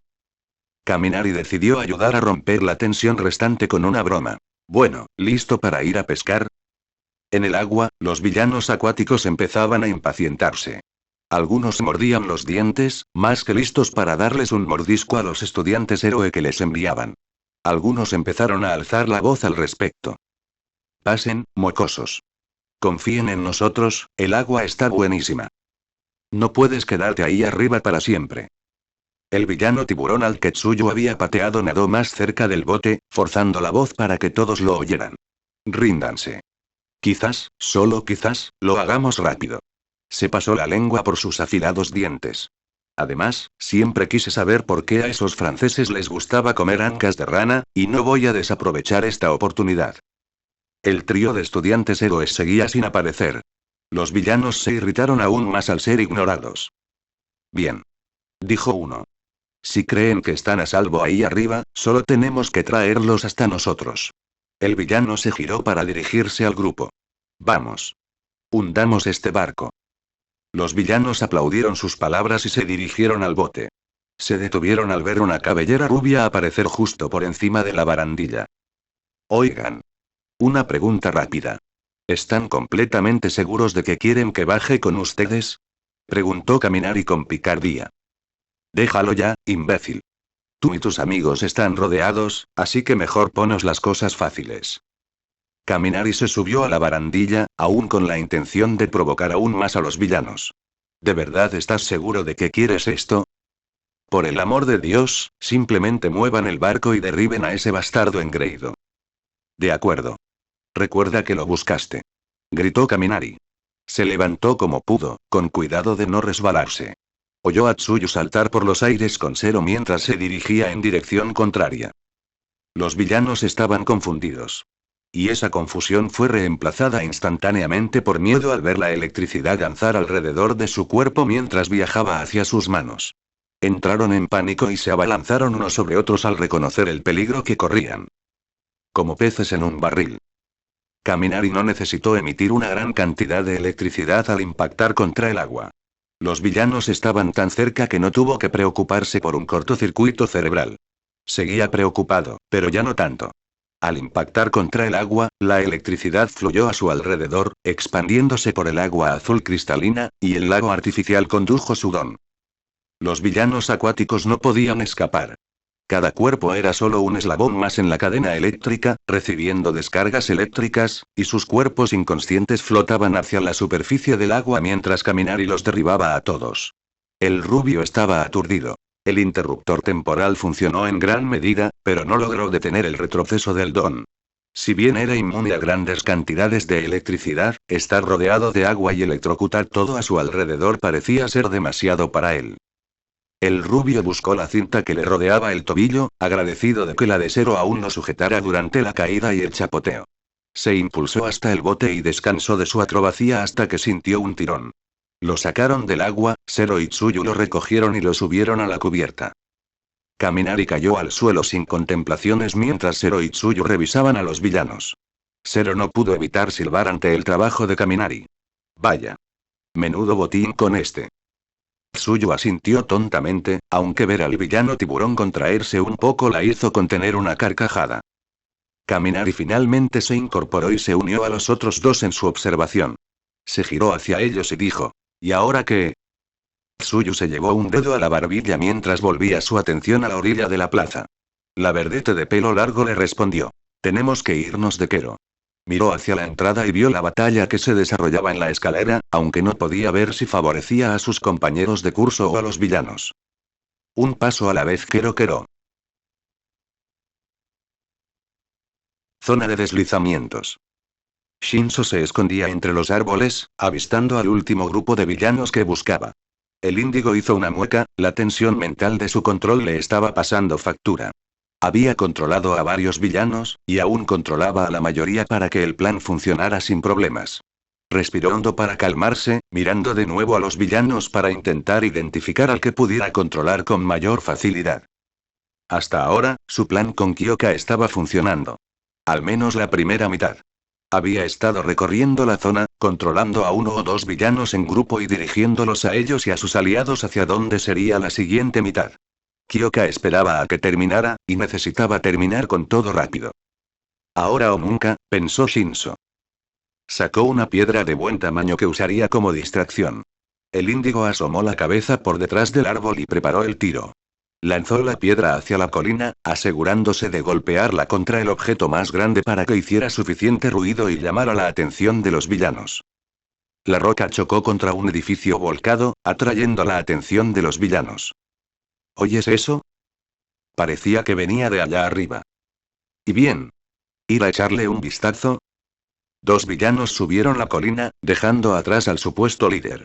[SPEAKER 1] Kaminari decidió ayudar a romper la tensión restante con una broma. Bueno, ¿listo para ir a pescar? En el agua, los villanos acuáticos empezaban a impacientarse. Algunos mordían los dientes, más que listos para darles un mordisco a los estudiantes héroe que les enviaban. Algunos empezaron a alzar la voz al respecto. Pasen, mocosos. Confíen en nosotros, el agua está buenísima. No puedes quedarte ahí arriba para siempre. El villano tiburón al que Tsuyu había pateado nadó más cerca del bote, forzando la voz para que todos lo oyeran. Ríndanse. Quizás, solo quizás, lo hagamos rápido. Se pasó la lengua por sus afilados dientes. Además, siempre quise saber por qué a esos franceses les gustaba comer ancas de rana, y no voy a desaprovechar esta oportunidad. El trío de estudiantes héroes seguía sin aparecer. Los villanos se irritaron aún más al ser ignorados. Bien. Dijo uno. Si creen que están a salvo ahí arriba, solo tenemos que traerlos hasta nosotros. El villano se giró para dirigirse al grupo. Vamos. Hundamos este barco. Los villanos aplaudieron sus palabras y se dirigieron al bote. Se detuvieron al ver una cabellera rubia aparecer justo por encima de la barandilla. Oigan. Una pregunta rápida. ¿Están completamente seguros de que quieren que baje con ustedes? Preguntó Kaminari con picardía. Déjalo ya, imbécil. Tú y tus amigos están rodeados, así que mejor ponos las cosas fáciles. Kaminari se subió a la barandilla, aún con la intención de provocar aún más a los villanos. ¿De verdad estás seguro de que quieres esto? Por el amor de Dios, simplemente muevan el barco y derriben a ese bastardo engreído. De acuerdo. Recuerda que lo buscaste. Gritó Kaminari. Se levantó como pudo, con cuidado de no resbalarse. Oyó a Tsuyu saltar por los aires con Zero mientras se dirigía en dirección contraria. Los villanos estaban confundidos. Y esa confusión fue reemplazada instantáneamente por miedo al ver la electricidad danzar alrededor de su cuerpo mientras viajaba hacia sus manos. Entraron en pánico y se abalanzaron unos sobre otros al reconocer el peligro que corrían. Como peces en un barril. Kaminari no necesitó emitir una gran cantidad de electricidad al impactar contra el agua. Los villanos estaban tan cerca que no tuvo que preocuparse por un cortocircuito cerebral. Seguía preocupado, pero ya no tanto. Al impactar contra el agua, la electricidad fluyó a su alrededor, expandiéndose por el agua azul cristalina, y el lago artificial condujo su don. Los villanos acuáticos no podían escapar. Cada cuerpo era solo un eslabón más en la cadena eléctrica, recibiendo descargas eléctricas, y sus cuerpos inconscientes flotaban hacia la superficie del agua mientras Kaminari los derribaba a todos. El rubio estaba aturdido. El interruptor temporal funcionó en gran medida, pero no logró detener el retroceso del don. Si bien era inmune a grandes cantidades de electricidad, estar rodeado de agua y electrocutar todo a su alrededor parecía ser demasiado para él. El rubio buscó la cinta que le rodeaba el tobillo, agradecido de que la de Zero aún lo sujetara durante la caída y el chapoteo. Se impulsó hasta el bote y descansó de su acrobacia hasta que sintió un tirón. Lo sacaron del agua, Zero y Tsuyu lo recogieron y lo subieron a la cubierta. Kaminari cayó al suelo sin contemplaciones mientras Zero y Tsuyu revisaban a los villanos. Zero no pudo evitar silbar ante el trabajo de Kaminari. Vaya. Menudo botín con este. Tsuyu asintió tontamente, aunque ver al villano tiburón contraerse un poco la hizo contener una carcajada. Kaminari finalmente se incorporó y se unió a los otros dos en su observación. Se giró hacia ellos y dijo, ¿y ahora qué? Tsuyu se llevó un dedo a la barbilla mientras volvía su atención a la orilla de la plaza. La verdete de pelo largo le respondió, tenemos que irnos de Quero. Miró hacia la entrada y vio la batalla que se desarrollaba en la escalera, aunque no podía ver si favorecía a sus compañeros de curso o a los villanos. Un paso a la vez, Quero. Zona de deslizamientos. Shinso se escondía entre los árboles, avistando al último grupo de villanos que buscaba. El índigo hizo una mueca, la tensión mental de su control le estaba pasando factura. Había controlado a varios villanos, y aún controlaba a la mayoría para que el plan funcionara sin problemas. Respiró hondo para calmarse, mirando de nuevo a los villanos para intentar identificar al que pudiera controlar con mayor facilidad. Hasta ahora, su plan con Kyoka estaba funcionando. Al menos la primera mitad. Había estado recorriendo la zona, controlando a uno o dos villanos en grupo y dirigiéndolos a ellos y a sus aliados hacia donde sería la siguiente mitad. Kyoka esperaba a que terminara, y necesitaba terminar con todo rápido. Ahora o nunca, pensó Shinso. Sacó una piedra de buen tamaño que usaría como distracción. El índigo asomó la cabeza por detrás del árbol y preparó el tiro. Lanzó la piedra hacia la colina, asegurándose de golpearla contra el objeto más grande para que hiciera suficiente ruido y llamara la atención de los villanos. La roca chocó contra un edificio volcado, atrayendo la atención de los villanos. ¿Oyes eso? Parecía que venía de allá arriba. ¿Y bien? ¿Ir a echarle un vistazo? Dos villanos subieron la colina, dejando atrás al supuesto líder.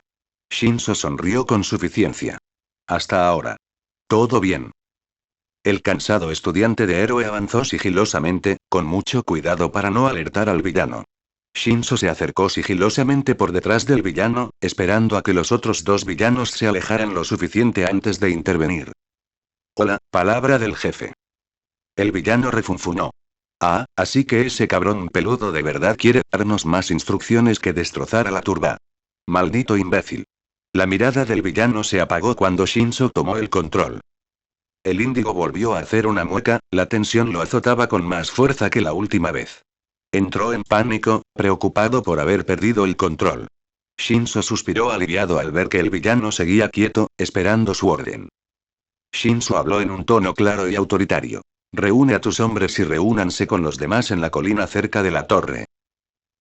[SPEAKER 1] Shinso sonrió con suficiencia. Hasta ahora. Todo bien. El cansado estudiante de héroe avanzó sigilosamente, con mucho cuidado para no alertar al villano. Shinso se acercó sigilosamente por detrás del villano, esperando a que los otros dos villanos se alejaran lo suficiente antes de intervenir. Hola, palabra del jefe. El villano refunfunó. Ah, así que ese cabrón peludo de verdad quiere darnos más instrucciones que destrozar a la turba. Maldito imbécil. La mirada del villano se apagó cuando Shinso tomó el control. El índigo volvió a hacer una mueca, la tensión lo azotaba con más fuerza que la última vez. Entró en pánico, preocupado por haber perdido el control. Shinso suspiró aliviado al ver que el villano seguía quieto, esperando su orden. Shinso habló en un tono claro y autoritario. Reúne a tus hombres y reúnanse con los demás en la colina cerca de la torre.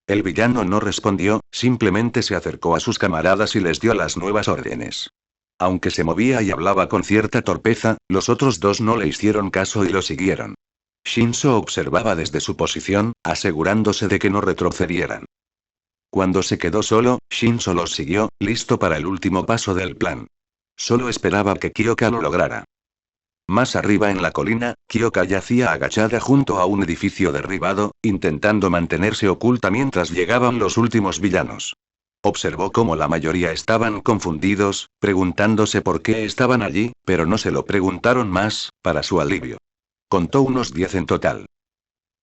[SPEAKER 1] El villano no respondió, simplemente se acercó a sus camaradas y les dio las nuevas órdenes. Aunque se movía y hablaba con cierta torpeza, los otros dos no le hicieron caso y lo siguieron. Shinso observaba desde su posición, asegurándose de que no retrocedieran. Cuando se quedó solo, Shinso los siguió, listo para el último paso del plan. Solo esperaba que Kyoka lo lograra. Más arriba en la colina, Kyoka yacía agachada junto a un edificio derribado, intentando mantenerse oculta mientras llegaban los últimos villanos. Observó cómo la mayoría estaban confundidos, preguntándose por qué estaban allí, pero no se lo preguntaron más, para su alivio. Contó unos 10 en total.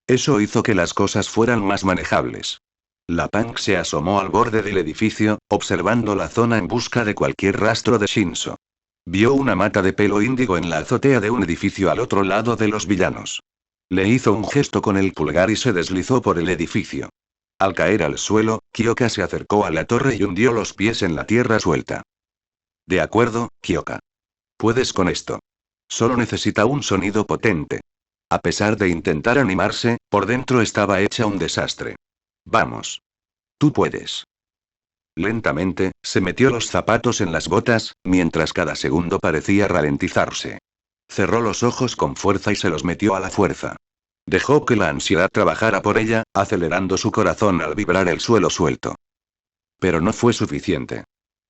[SPEAKER 1] Eso hizo que las cosas fueran más manejables. La Punk se asomó al borde del edificio, observando la zona en busca de cualquier rastro de Shinso. Vio una mata de pelo índigo en la azotea de un edificio al otro lado de los villanos. Le hizo un gesto con el pulgar y se deslizó por el edificio. Al caer al suelo, Kyoka se acercó a la torre y hundió los pies en la tierra suelta. De acuerdo, Kyoka. Puedes con esto. Solo necesita un sonido potente. A pesar de intentar animarse, por dentro estaba hecha un desastre. Vamos. Tú puedes. Lentamente, se metió los zapatos en las botas, mientras cada segundo parecía ralentizarse. Cerró los ojos con fuerza y se los metió a la fuerza. Dejó que la ansiedad trabajara por ella, acelerando su corazón al vibrar el suelo suelto. Pero no fue suficiente.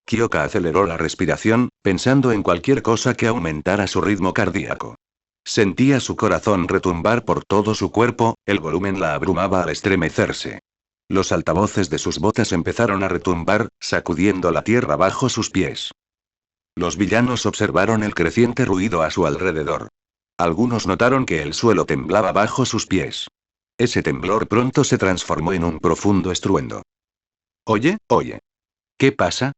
[SPEAKER 1] Kyoka aceleró la respiración, pensando en cualquier cosa que aumentara su ritmo cardíaco. Sentía su corazón retumbar por todo su cuerpo, el volumen la abrumaba al estremecerse. Los altavoces de sus botas empezaron a retumbar, sacudiendo la tierra bajo sus pies. Los villanos observaron el creciente ruido a su alrededor. Algunos notaron que el suelo temblaba bajo sus pies. Ese temblor pronto se transformó en un profundo estruendo. Oye. ¿Qué pasa?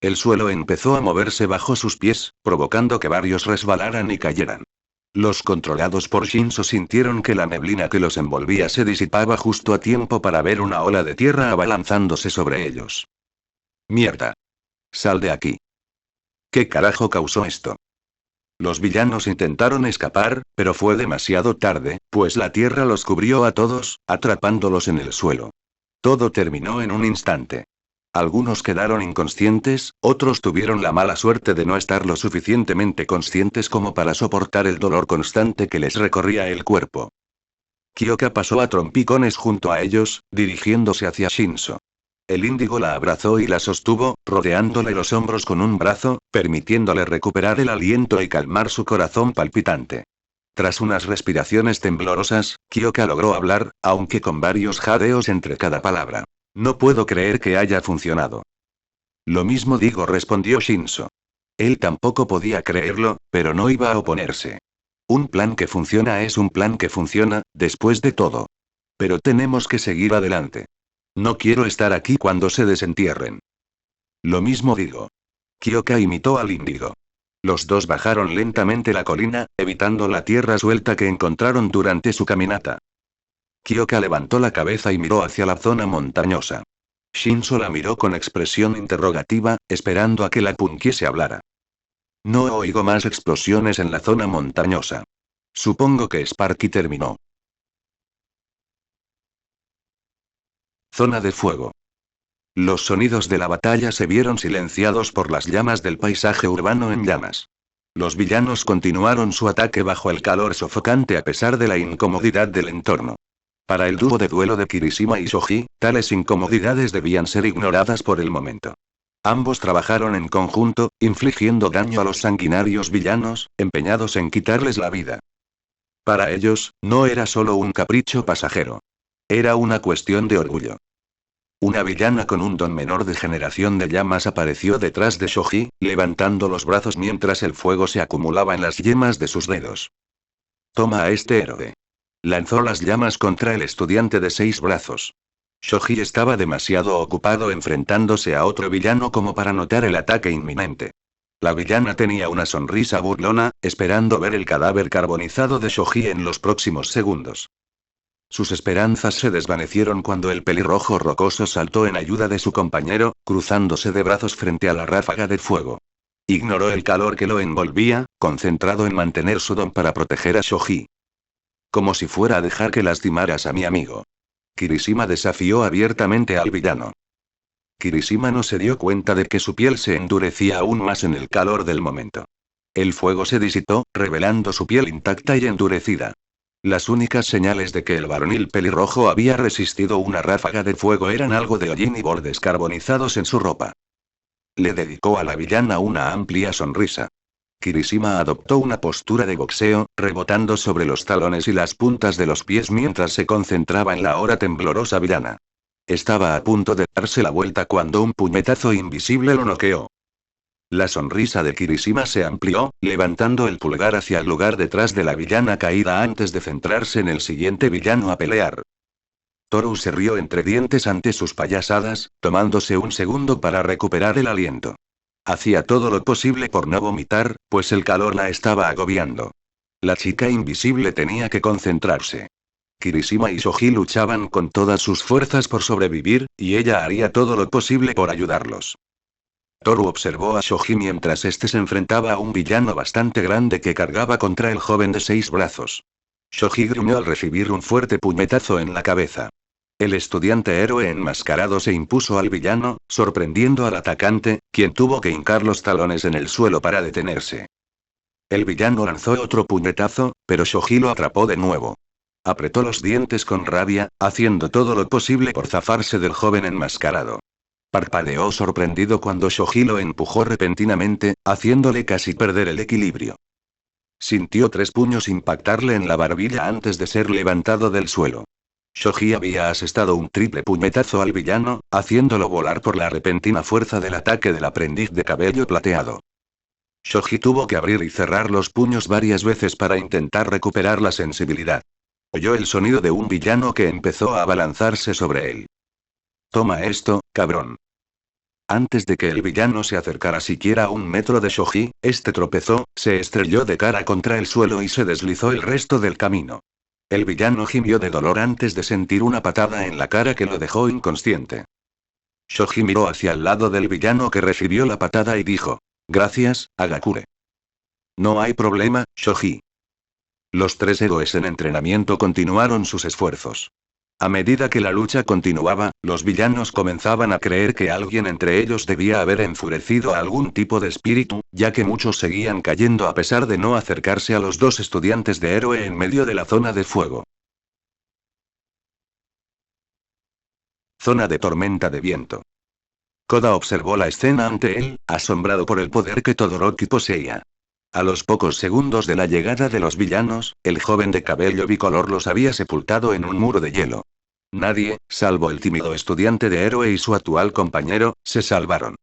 [SPEAKER 1] El suelo empezó a moverse bajo sus pies, provocando que varios resbalaran y cayeran. Los controlados por Shinso sintieron que la neblina que los envolvía se disipaba justo a tiempo para ver una ola de tierra abalanzándose sobre ellos. Mierda. Sal de aquí. ¿Qué carajo causó esto? Los villanos intentaron escapar, pero fue demasiado tarde, pues la tierra los cubrió a todos, atrapándolos en el suelo. Todo terminó en un instante. Algunos quedaron inconscientes, otros tuvieron la mala suerte de no estar lo suficientemente conscientes como para soportar el dolor constante que les recorría el cuerpo. Kyoka pasó a trompicones junto a ellos, dirigiéndose hacia Shinso. El índigo la abrazó y la sostuvo, rodeándole los hombros con un brazo, permitiéndole recuperar el aliento y calmar su corazón palpitante. Tras unas respiraciones temblorosas, Kyoka logró hablar, aunque con varios jadeos entre cada palabra. No puedo creer que haya funcionado. Lo mismo digo, respondió Shinso. Él tampoco podía creerlo, pero no iba a oponerse. Un plan que funciona es un plan que funciona, después de todo. Pero tenemos que seguir adelante. No quiero estar aquí cuando se desentierren. Lo mismo digo. Kyoka imitó al índigo. Los dos bajaron lentamente la colina, evitando la tierra suelta que encontraron durante su caminata. Kyoka levantó la cabeza y miró hacia la zona montañosa. Shinso la miró con expresión interrogativa, esperando a que la Punkie se hablara. No oigo más explosiones en la zona montañosa. Supongo que Sparky terminó. Zona de fuego. Los sonidos de la batalla se vieron silenciados por las llamas del paisaje urbano en llamas. Los villanos continuaron su ataque bajo el calor sofocante a pesar de la incomodidad del entorno. Para el dúo de duelo de Kirishima y Shoji, tales incomodidades debían ser ignoradas por el momento. Ambos trabajaron en conjunto, infligiendo daño a los sanguinarios villanos, empeñados en quitarles la vida. Para ellos, no era solo un capricho pasajero. Era una cuestión de orgullo. Una villana con un don menor de generación de llamas apareció detrás de Shoji, levantando los brazos mientras el fuego se acumulaba en las yemas de sus dedos. Toma a este héroe. Lanzó las llamas contra el estudiante de 6 brazos. Shoji estaba demasiado ocupado enfrentándose a otro villano como para notar el ataque inminente. La villana tenía una sonrisa burlona, esperando ver el cadáver carbonizado de Shoji en los próximos segundos. Sus esperanzas se desvanecieron cuando el pelirrojo rocoso saltó en ayuda de su compañero, cruzándose de brazos frente a la ráfaga de fuego. Ignoró el calor que lo envolvía, concentrado en mantener su don para proteger a Shoji. Como si fuera a dejar que lastimaras a mi amigo. Kirishima desafió abiertamente al villano. Kirishima no se dio cuenta de que su piel se endurecía aún más en el calor del momento. El fuego se disipó, revelando su piel intacta y endurecida. Las únicas señales de que el varonil pelirrojo había resistido una ráfaga de fuego eran algo de hollín y bordes carbonizados en su ropa. Le dedicó a la villana una amplia sonrisa. Kirishima adoptó una postura de boxeo, rebotando sobre los talones y las puntas de los pies mientras se concentraba en la ahora temblorosa villana. Estaba a punto de darse la vuelta cuando un puñetazo invisible lo noqueó. La sonrisa de Kirishima se amplió, levantando el pulgar hacia el lugar detrás de la villana caída antes de centrarse en el siguiente villano a pelear. Toru se rió entre dientes ante sus payasadas, tomándose un segundo para recuperar el aliento. Hacía todo lo posible por no vomitar, pues el calor la estaba agobiando. La chica invisible tenía que concentrarse. Kirishima y Shoji luchaban con todas sus fuerzas por sobrevivir, y ella haría todo lo posible por ayudarlos. Toru observó a Shoji mientras este se enfrentaba a un villano bastante grande que cargaba contra el joven de 6 brazos. Shoji gruñó al recibir un fuerte puñetazo en la cabeza. El estudiante héroe enmascarado se impuso al villano, sorprendiendo al atacante, quien tuvo que hincar los talones en el suelo para detenerse. El villano lanzó otro puñetazo, pero Shoji lo atrapó de nuevo. Apretó los dientes con rabia, haciendo todo lo posible por zafarse del joven enmascarado. Parpadeó sorprendido cuando Shoji lo empujó repentinamente, haciéndole casi perder el equilibrio. Sintió 3 puños impactarle en la barbilla antes de ser levantado del suelo. Shoji había asestado un triple puñetazo al villano, haciéndolo volar por la repentina fuerza del ataque del aprendiz de cabello plateado. Shoji tuvo que abrir y cerrar los puños varias veces para intentar recuperar la sensibilidad. Oyó el sonido de un villano que empezó a abalanzarse sobre él. Toma esto, cabrón. Antes de que el villano se acercara siquiera a 1 metro de Shoji, este tropezó, se estrelló de cara contra el suelo y se deslizó el resto del camino. El villano gimió de dolor antes de sentir una patada en la cara que lo dejó inconsciente. Shoji miró hacia el lado del villano que recibió la patada y dijo: «Gracias, Hagakure». «No hay problema, Shoji». Los 3 héroes en entrenamiento continuaron sus esfuerzos. A medida que la lucha continuaba, los villanos comenzaban a creer que alguien entre ellos debía haber enfurecido a algún tipo de espíritu, ya que muchos seguían cayendo a pesar de no acercarse a los 2 estudiantes de héroe en medio de la zona de fuego. Zona de tormenta de viento. Koda observó la escena ante él, asombrado por el poder que Todoroki poseía. A los pocos segundos de la llegada de los villanos, el joven de cabello bicolor los había sepultado en un muro de hielo. Nadie, salvo el tímido estudiante de héroe y su actual compañero, se salvaron.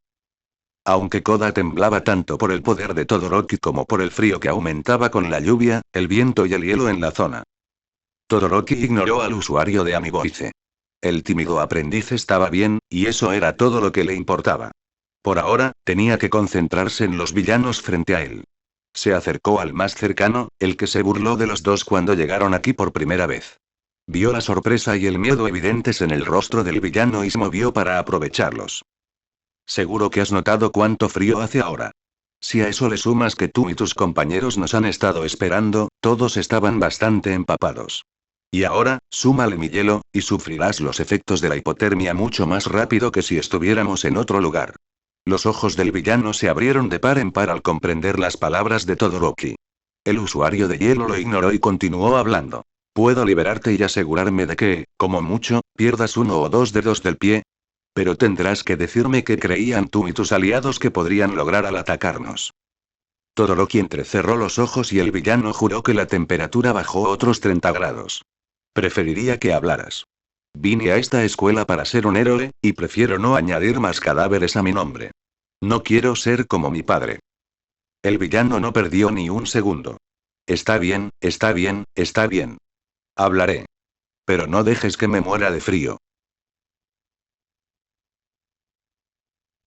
[SPEAKER 1] Aunque Koda temblaba tanto por el poder de Todoroki como por el frío que aumentaba con la lluvia, el viento y el hielo en la zona. Todoroki ignoró al usuario de Amiboice. El tímido aprendiz estaba bien, y eso era todo lo que le importaba. Por ahora, tenía que concentrarse en los villanos frente a él. Se acercó al más cercano, el que se burló de los 2 cuando llegaron aquí por primera vez. Vio la sorpresa y el miedo evidentes en el rostro del villano y se movió para aprovecharlos. Seguro que has notado cuánto frío hace ahora. Si a eso le sumas que tú y tus compañeros nos han estado esperando, todos estaban bastante empapados. Y ahora, súmale mi hielo, y sufrirás los efectos de la hipotermia mucho más rápido que si estuviéramos en otro lugar. Los ojos del villano se abrieron de par en par al comprender las palabras de Todoroki. El usuario de hielo lo ignoró y continuó hablando. ¿Puedo liberarte y asegurarme de que, como mucho, pierdas 1 o 2 dedos del pie? Pero tendrás que decirme qué creían tú y tus aliados que podrían lograr al atacarnos. Todoroki entrecerró los ojos y el villano juró que la temperatura bajó otros 30 grados. Preferiría que hablaras. Vine a esta escuela para ser un héroe, y prefiero no añadir más cadáveres a mi nombre. No quiero ser como mi padre. El villano no perdió ni un segundo. Está bien, está bien, está bien. Hablaré. Pero no dejes que me muera de frío.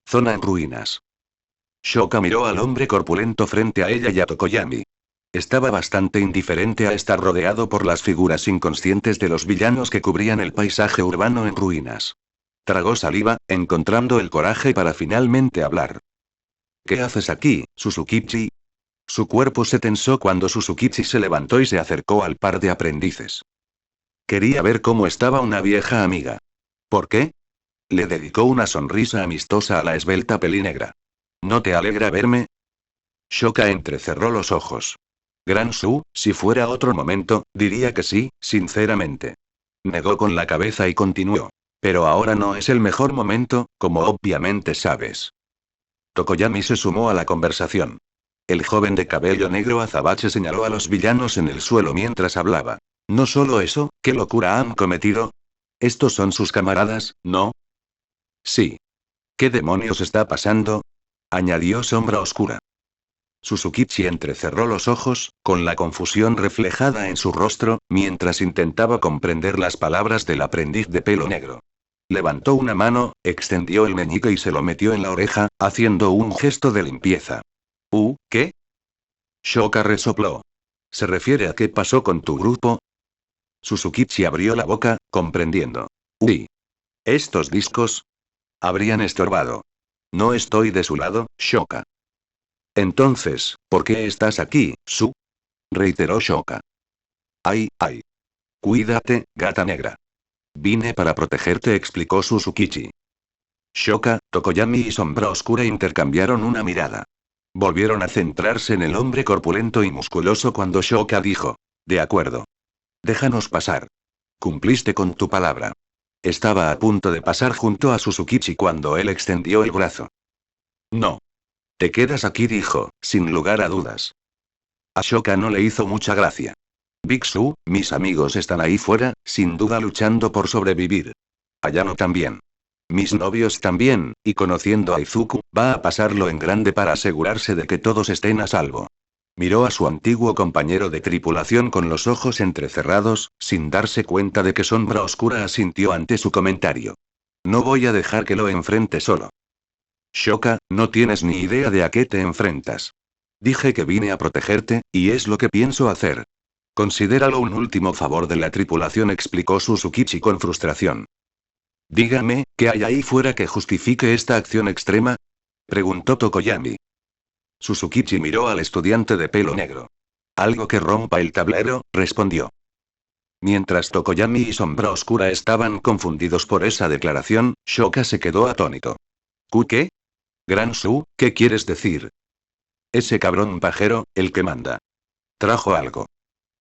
[SPEAKER 1] Zona en ruinas. Shoka miró al hombre corpulento frente a ella y a Tokoyami. Estaba bastante indiferente a estar rodeado por las figuras inconscientes de los villanos que cubrían el paisaje urbano en ruinas. Tragó saliva, encontrando el coraje para finalmente hablar. ¿Qué haces aquí, Suzukichi? Su cuerpo se tensó cuando Suzukichi se levantó y se acercó al par de aprendices. Quería ver cómo estaba una vieja amiga. ¿Por qué? Le dedicó una sonrisa amistosa a la esbelta pelinegra. ¿No te alegra verme? Shoka entrecerró los ojos. Gran Su, si fuera otro momento, diría que sí, sinceramente. Negó con la cabeza y continuó. Pero ahora no es el mejor momento, como obviamente sabes. Tokoyami se sumó a la conversación. El joven de cabello negro azabache señaló a los villanos en el suelo mientras hablaba. No solo eso, ¿qué locura han cometido? ¿Estos son sus camaradas, no? Sí. ¿Qué demonios está pasando? Añadió Sombra Oscura. Suzukichi entrecerró los ojos, con la confusión reflejada en su rostro, mientras intentaba comprender las palabras del aprendiz de pelo negro. Levantó una mano, extendió el meñique y se lo metió en la oreja, haciendo un gesto de limpieza. ¿Qué? Shoka resopló. ¿Se refiere a qué pasó con tu grupo? Suzukichi abrió la boca, comprendiendo. Uy. ¿Estos discos? Habrían estorbado. No estoy de su lado, Shoka. Entonces, ¿por qué estás aquí, Su? Reiteró Shoka. Ay. Cuídate, gata negra. Vine para protegerte, explicó Suzukichi. Shoka, Tokoyami y Sombra Oscura intercambiaron una mirada. Volvieron a centrarse en el hombre corpulento y musculoso cuando Shoka dijo. De acuerdo. Déjanos pasar. Cumpliste con tu palabra. Estaba a punto de pasar junto a Suzukichi cuando él extendió el brazo. No. Te quedas aquí, dijo, sin lugar a dudas. A Shoka no le hizo mucha gracia. Big Su, mis amigos están ahí fuera, sin duda luchando por sobrevivir. Ayano también. Mis novios también, y conociendo a Izuku, va a pasarlo en grande para asegurarse de que todos estén a salvo. Miró a su antiguo compañero de tripulación con los ojos entrecerrados, sin darse cuenta de que Sombra Oscura asintió ante su comentario. No voy a dejar que lo enfrente solo. Shoka, no tienes ni idea de a qué te enfrentas. Dije que vine a protegerte, y es lo que pienso hacer. Considéralo un último favor de la tripulación, explicó Suzukichi con frustración. Dígame, ¿qué hay ahí fuera que justifique esta acción extrema? Preguntó Tokoyami. Suzukichi miró al estudiante de pelo negro. Algo que rompa el tablero, respondió. Mientras Tokoyami y Sombra Oscura estaban confundidos por esa declaración, Shoka se quedó atónito. ¿Qué? Gran Su, ¿qué quieres decir? Ese cabrón pajero, el que manda. Trajo algo.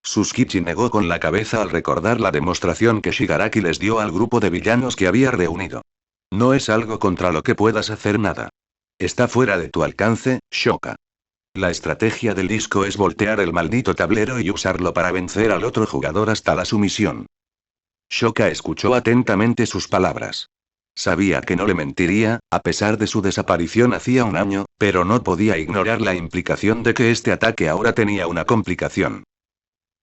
[SPEAKER 1] Suzukichi negó con la cabeza al recordar la demostración que Shigaraki les dio al grupo de villanos que había reunido. No es algo contra lo que puedas hacer nada. Está fuera de tu alcance, Shoka. La estrategia del disco es voltear el maldito tablero y usarlo para vencer al otro jugador hasta la sumisión. Shoka escuchó atentamente sus palabras. Sabía que no le mentiría, a pesar de su desaparición hacía un año, pero no podía ignorar la implicación de que este ataque ahora tenía una complicación.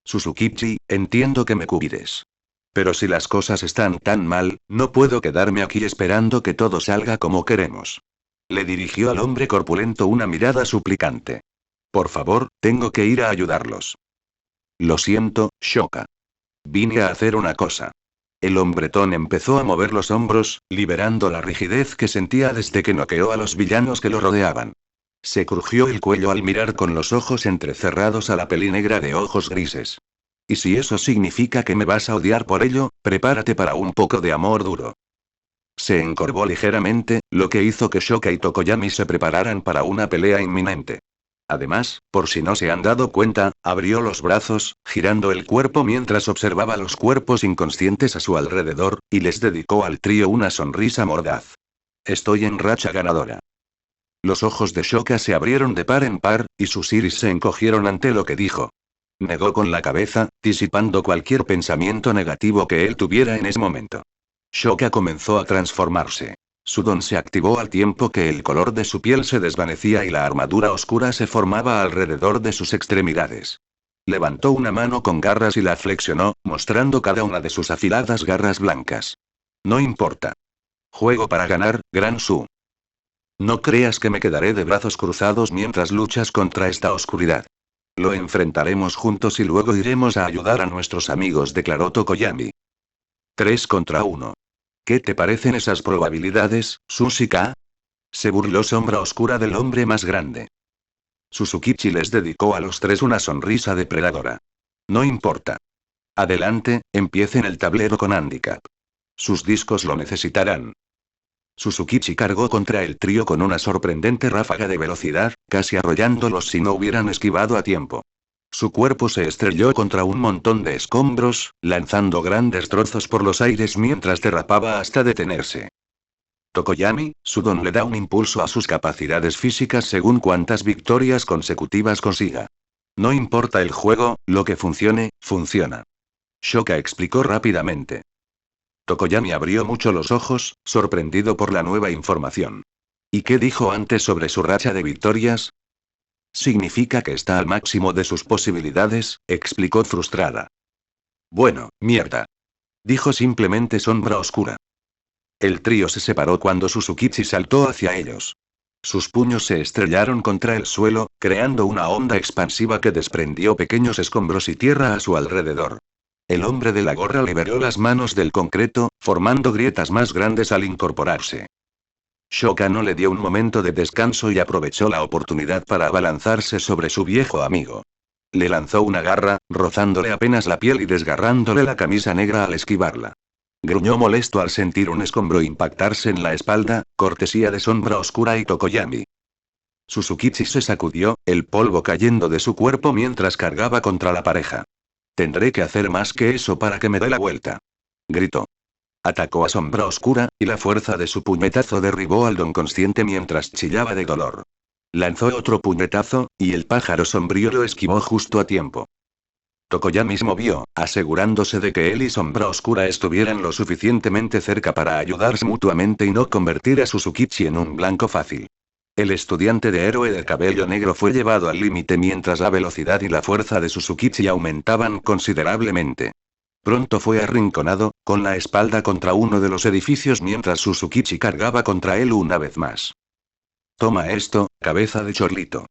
[SPEAKER 1] Suzukichi, entiendo que me cuides. Pero si las cosas están tan mal, no puedo quedarme aquí esperando que todo salga como queremos. Le dirigió al hombre corpulento una mirada suplicante. Por favor, tengo que ir a ayudarlos. Lo siento, Shoka. Vine a hacer una cosa. El hombretón empezó a mover los hombros, liberando la rigidez que sentía desde que noqueó a los villanos que lo rodeaban. Se crujió el cuello al mirar con los ojos entrecerrados a la pelinegra de ojos grises. Y si eso significa que me vas a odiar por ello, prepárate para un poco de amor duro. Se encorvó ligeramente, lo que hizo que Shoka y Tokoyami se prepararan para una pelea inminente. Además, por si no se han dado cuenta, abrió los brazos, girando el cuerpo mientras observaba los cuerpos inconscientes a su alrededor, y les dedicó al trío una sonrisa mordaz. Estoy en racha ganadora. Los ojos de Shoka se abrieron de par en par, y sus iris se encogieron ante lo que dijo. Negó con la cabeza, disipando cualquier pensamiento negativo que él tuviera en ese momento. Shoka comenzó a transformarse. Su don se activó al tiempo que el color de su piel se desvanecía y la armadura oscura se formaba alrededor de sus extremidades. Levantó una mano con garras y la flexionó, mostrando cada una de sus afiladas garras blancas. No importa. Juego para ganar, Gran Su. No creas que me quedaré de brazos cruzados mientras luchas contra esta oscuridad. Lo enfrentaremos juntos y luego iremos a ayudar a nuestros amigos, declaró Tokoyami. 3 contra 1. ¿Qué te parecen esas probabilidades, Sushika? Se burló Sombra Oscura del hombre más grande. Suzukichi les dedicó a los tres una sonrisa depredadora. No importa. Adelante, empiecen el tablero con handicap. Sus discos lo necesitarán. Suzukichi cargó contra el trío con una sorprendente ráfaga de velocidad, casi arrollándolos si no hubieran esquivado a tiempo. Su cuerpo se estrelló contra un montón de escombros, lanzando grandes trozos por los aires mientras derrapaba hasta detenerse. Tokoyami, su don le da un impulso a sus capacidades físicas según cuántas victorias consecutivas consiga. No importa el juego, lo que funcione, funciona. Shoka explicó rápidamente. Tokoyami abrió mucho los ojos, sorprendido por la nueva información. ¿Y qué dijo antes sobre su racha de victorias? Significa que está al máximo de sus posibilidades, explicó frustrada. Bueno, mierda. Dijo simplemente Sombra Oscura. El trío se separó cuando Suzukichi saltó hacia ellos. Sus puños se estrellaron contra el suelo, creando una onda expansiva que desprendió pequeños escombros y tierra a su alrededor. El hombre de la gorra liberó las manos del concreto, formando grietas más grandes al incorporarse. Shoka no le dio un momento de descanso y aprovechó la oportunidad para abalanzarse sobre su viejo amigo. Le lanzó una garra, rozándole apenas la piel y desgarrándole la camisa negra al esquivarla. Gruñó molesto al sentir un escombro impactarse en la espalda, cortesía de Sombra Oscura y Tokoyami. Suzukichi se sacudió, el polvo cayendo de su cuerpo mientras cargaba contra la pareja. Tendré que hacer más que eso para que me dé la vuelta. Gritó. Atacó a Sombra Oscura, y la fuerza de su puñetazo derribó al don consciente mientras chillaba de dolor. Lanzó otro puñetazo, y el pájaro sombrío lo esquivó justo a tiempo. Tokoyami se movió, asegurándose de que él y Sombra Oscura estuvieran lo suficientemente cerca para ayudarse mutuamente y no convertir a Suzukichi en un blanco fácil. El estudiante de héroe de cabello negro fue llevado al límite mientras la velocidad y la fuerza de Suzukichi aumentaban considerablemente. Pronto fue arrinconado, con la espalda contra uno de los edificios mientras Suzukichi cargaba contra él una vez más. Toma esto, cabeza de chorlito.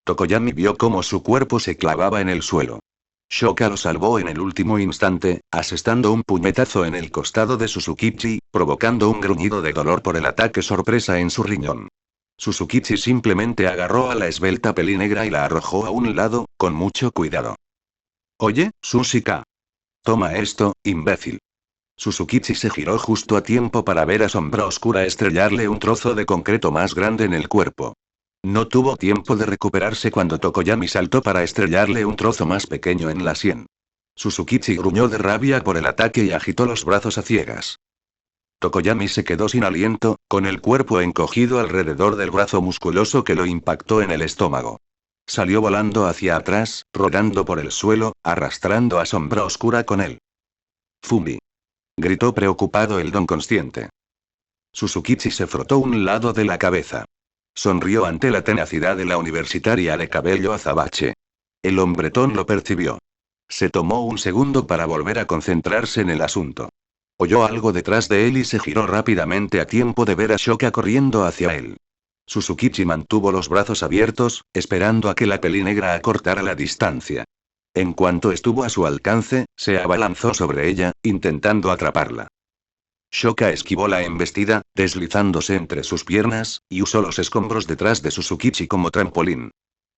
[SPEAKER 1] Tokoyami vio cómo su cuerpo se clavaba en el suelo. Shoka lo salvó en el último instante, asestando un puñetazo en el costado de Suzukichi, provocando un gruñido de dolor por el ataque sorpresa en su riñón. Suzukichi simplemente agarró a la esbelta pelinegra y la arrojó a un lado, con mucho cuidado. Oye, Sushika. Toma esto, imbécil. Suzukichi se giró justo a tiempo para ver a Sombra Oscura estrellarle un trozo de concreto más grande en el cuerpo. No tuvo tiempo de recuperarse cuando Tokoyami saltó para estrellarle un trozo más pequeño en la sien. Suzukichi gruñó de rabia por el ataque y agitó los brazos a ciegas. Tokoyami se quedó sin aliento, con el cuerpo encogido alrededor del brazo musculoso que lo impactó en el estómago. Salió volando hacia atrás, rodando por el suelo, arrastrando a Sombra Oscura con él. Fumi. Gritó preocupado el don consciente. Suzukichi se frotó un lado de la cabeza. Sonrió ante la tenacidad de la universitaria de cabello azabache. El hombretón lo percibió. Se tomó un segundo para volver a concentrarse en el asunto. Oyó algo detrás de él y se giró rápidamente a tiempo de ver a Shoka corriendo hacia él. Suzukichi mantuvo los brazos abiertos, esperando a que la pelinegra acortara la distancia. En cuanto estuvo a su alcance, se abalanzó sobre ella, intentando atraparla. Shoka esquivó la embestida, deslizándose entre sus piernas, y usó los escombros detrás de Suzukichi como trampolín.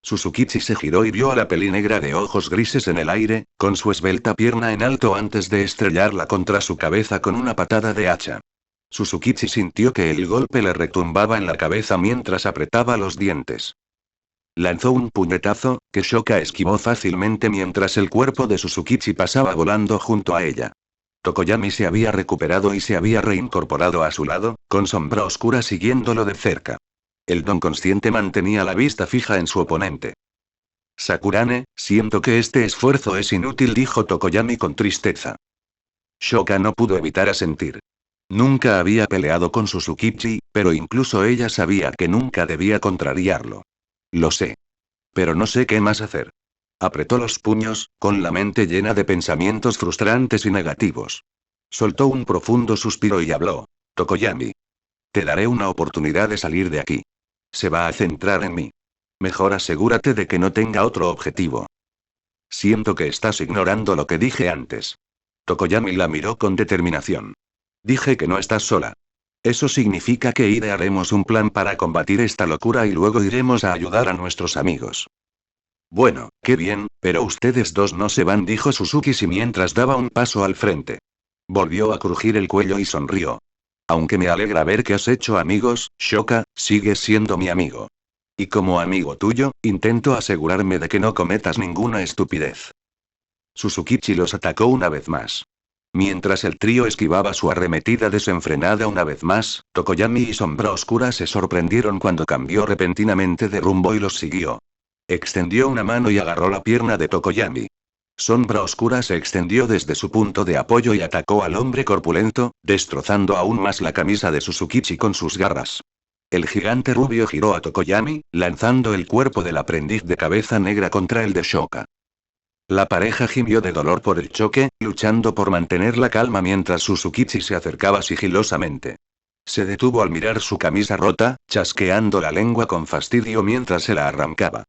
[SPEAKER 1] Suzukichi se giró y vio a la pelinegra de ojos grises en el aire, con su esbelta pierna en alto antes de estrellarla contra su cabeza con una patada de hacha. Suzukichi sintió que el golpe le retumbaba en la cabeza mientras apretaba los dientes. Lanzó un puñetazo, que Shoka esquivó fácilmente mientras el cuerpo de Suzukichi pasaba volando junto a ella. Tokoyami se había recuperado y se había reincorporado a su lado, con Sombra Oscura siguiéndolo de cerca. El don consciente mantenía la vista fija en su oponente. Sakurane, siento que este esfuerzo es inútil, dijo Tokoyami con tristeza. Shoka no pudo evitar asentir. Nunca había peleado con Suzukichi, pero incluso ella sabía que nunca debía contrariarlo. Lo sé. Pero no sé qué más hacer. Apretó los puños, con la mente llena de pensamientos frustrantes y negativos. Soltó un profundo suspiro y habló. Tokoyami. Te daré una oportunidad de salir de aquí. Se va a centrar en mí. Mejor asegúrate de que no tenga otro objetivo. Siento que estás ignorando lo que dije antes. Tokoyami la miró con determinación. Dije que no estás sola. Eso significa que idearemos un plan para combatir esta locura y luego iremos a ayudar a nuestros amigos. Bueno, qué bien, pero ustedes dos no se van, dijo Suzukichi mientras daba un paso al frente. Volvió a crujir el cuello y sonrió. Aunque me alegra ver que has hecho amigos, Shoka, sigues siendo mi amigo. Y como amigo tuyo, intento asegurarme de que no cometas ninguna estupidez. Suzukichi los atacó una vez más. Mientras el trío esquivaba su arremetida desenfrenada una vez más, Tokoyami y Sombra Oscura se sorprendieron cuando cambió repentinamente de rumbo y los siguió. Extendió una mano y agarró la pierna de Tokoyami. Sombra Oscura se extendió desde su punto de apoyo y atacó al hombre corpulento, destrozando aún más la camisa de Suzukichi con sus garras. El gigante rubio giró a Tokoyami, lanzando el cuerpo del aprendiz de cabeza negra contra el de Shoka. La pareja gimió de dolor por el choque, luchando por mantener la calma mientras Suzukichi se acercaba sigilosamente. Se detuvo al mirar su camisa rota, chasqueando la lengua con fastidio mientras se la arrancaba.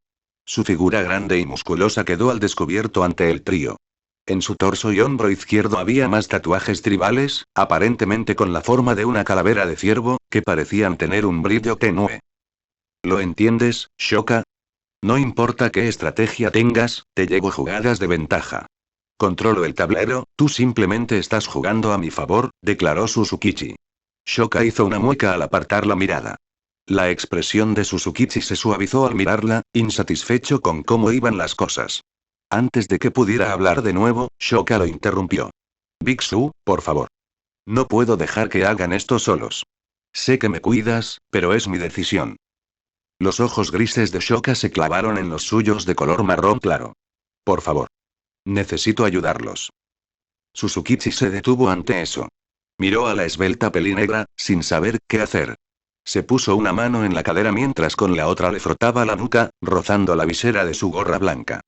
[SPEAKER 1] Su figura grande y musculosa quedó al descubierto ante el trío. En su torso y hombro izquierdo había más tatuajes tribales, aparentemente con la forma de una calavera de ciervo, que parecían tener un brillo tenue. ¿Lo entiendes, Shoka? No importa qué estrategia tengas, te llevo jugadas de ventaja. Controlo el tablero, tú simplemente estás jugando a mi favor, declaró Suzukichi. Shoka hizo una mueca al apartar la mirada. La expresión de Suzukichi se suavizó al mirarla, insatisfecho con cómo iban las cosas. Antes de que pudiera hablar de nuevo, Shoka lo interrumpió. Biksu, por favor. No puedo dejar que hagan esto solos. Sé que me cuidas, pero es mi decisión. Los ojos grises de Shoka se clavaron en los suyos de color marrón claro. Por favor. Necesito ayudarlos. Suzukichi se detuvo ante eso. Miró a la esbelta pelinegra, sin saber qué hacer. Se puso una mano en la cadera mientras con la otra le frotaba la nuca, rozando la visera de su gorra blanca.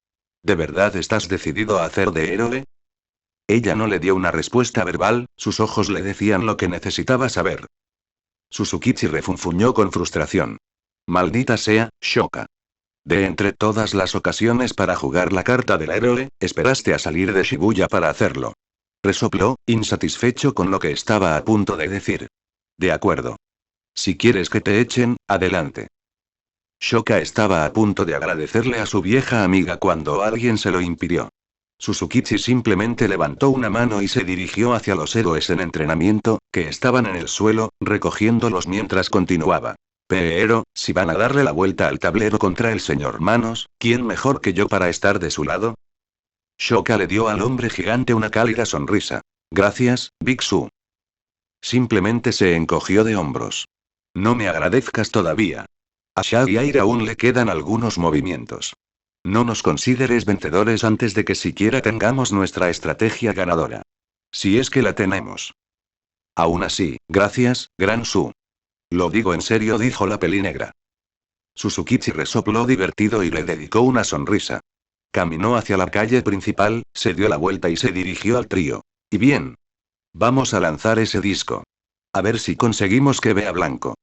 [SPEAKER 1] ¿De verdad estás decidido a hacer de héroe? Ella no le dio una respuesta verbal, sus ojos le decían lo que necesitaba saber. Suzukichi refunfuñó con frustración. Maldita sea, Shoka. De entre todas las ocasiones para jugar la carta del héroe, esperaste a salir de Shibuya para hacerlo. Resopló, insatisfecho con lo que estaba a punto de decir. De acuerdo. Si quieres que te echen, adelante. Shoka estaba a punto de agradecerle a su vieja amiga cuando alguien se lo impidió. Suzukichi simplemente levantó una mano y se dirigió hacia los héroes en entrenamiento, que estaban en el suelo, recogiéndolos mientras continuaba. Pero, si van a darle la vuelta al tablero contra el señor Manos, ¿quién mejor que yo para estar de su lado? Shoka le dio al hombre gigante una cálida sonrisa. Gracias, Biksu. Simplemente se encogió de hombros. No me agradezcas todavía. A Shaggy Air aún le quedan algunos movimientos. No nos consideres vencedores antes de que siquiera tengamos nuestra estrategia ganadora. Si es que la tenemos. Aún así, gracias, Gran Su. Lo digo en serio, dijo la pelinegra. Suzukichi resopló divertido y le dedicó una sonrisa. Caminó hacia la calle principal, se dio la vuelta y se dirigió al trío. Y bien. Vamos a lanzar ese disco. A ver si conseguimos que vea blanco.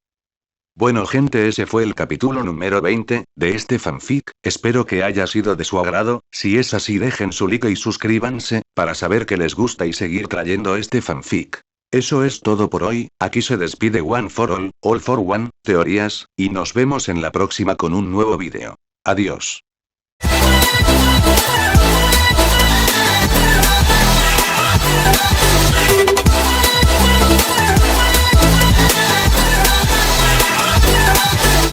[SPEAKER 1] Bueno gente, ese fue el capítulo número 20, de este fanfic, espero que haya sido de su agrado, si es así dejen su like y suscríbanse, para saber que les gusta y seguir trayendo este fanfic. Eso es todo por hoy, aquí se despide One for All for One, teorías, y nos vemos en la próxima con un nuevo vídeo. Adiós.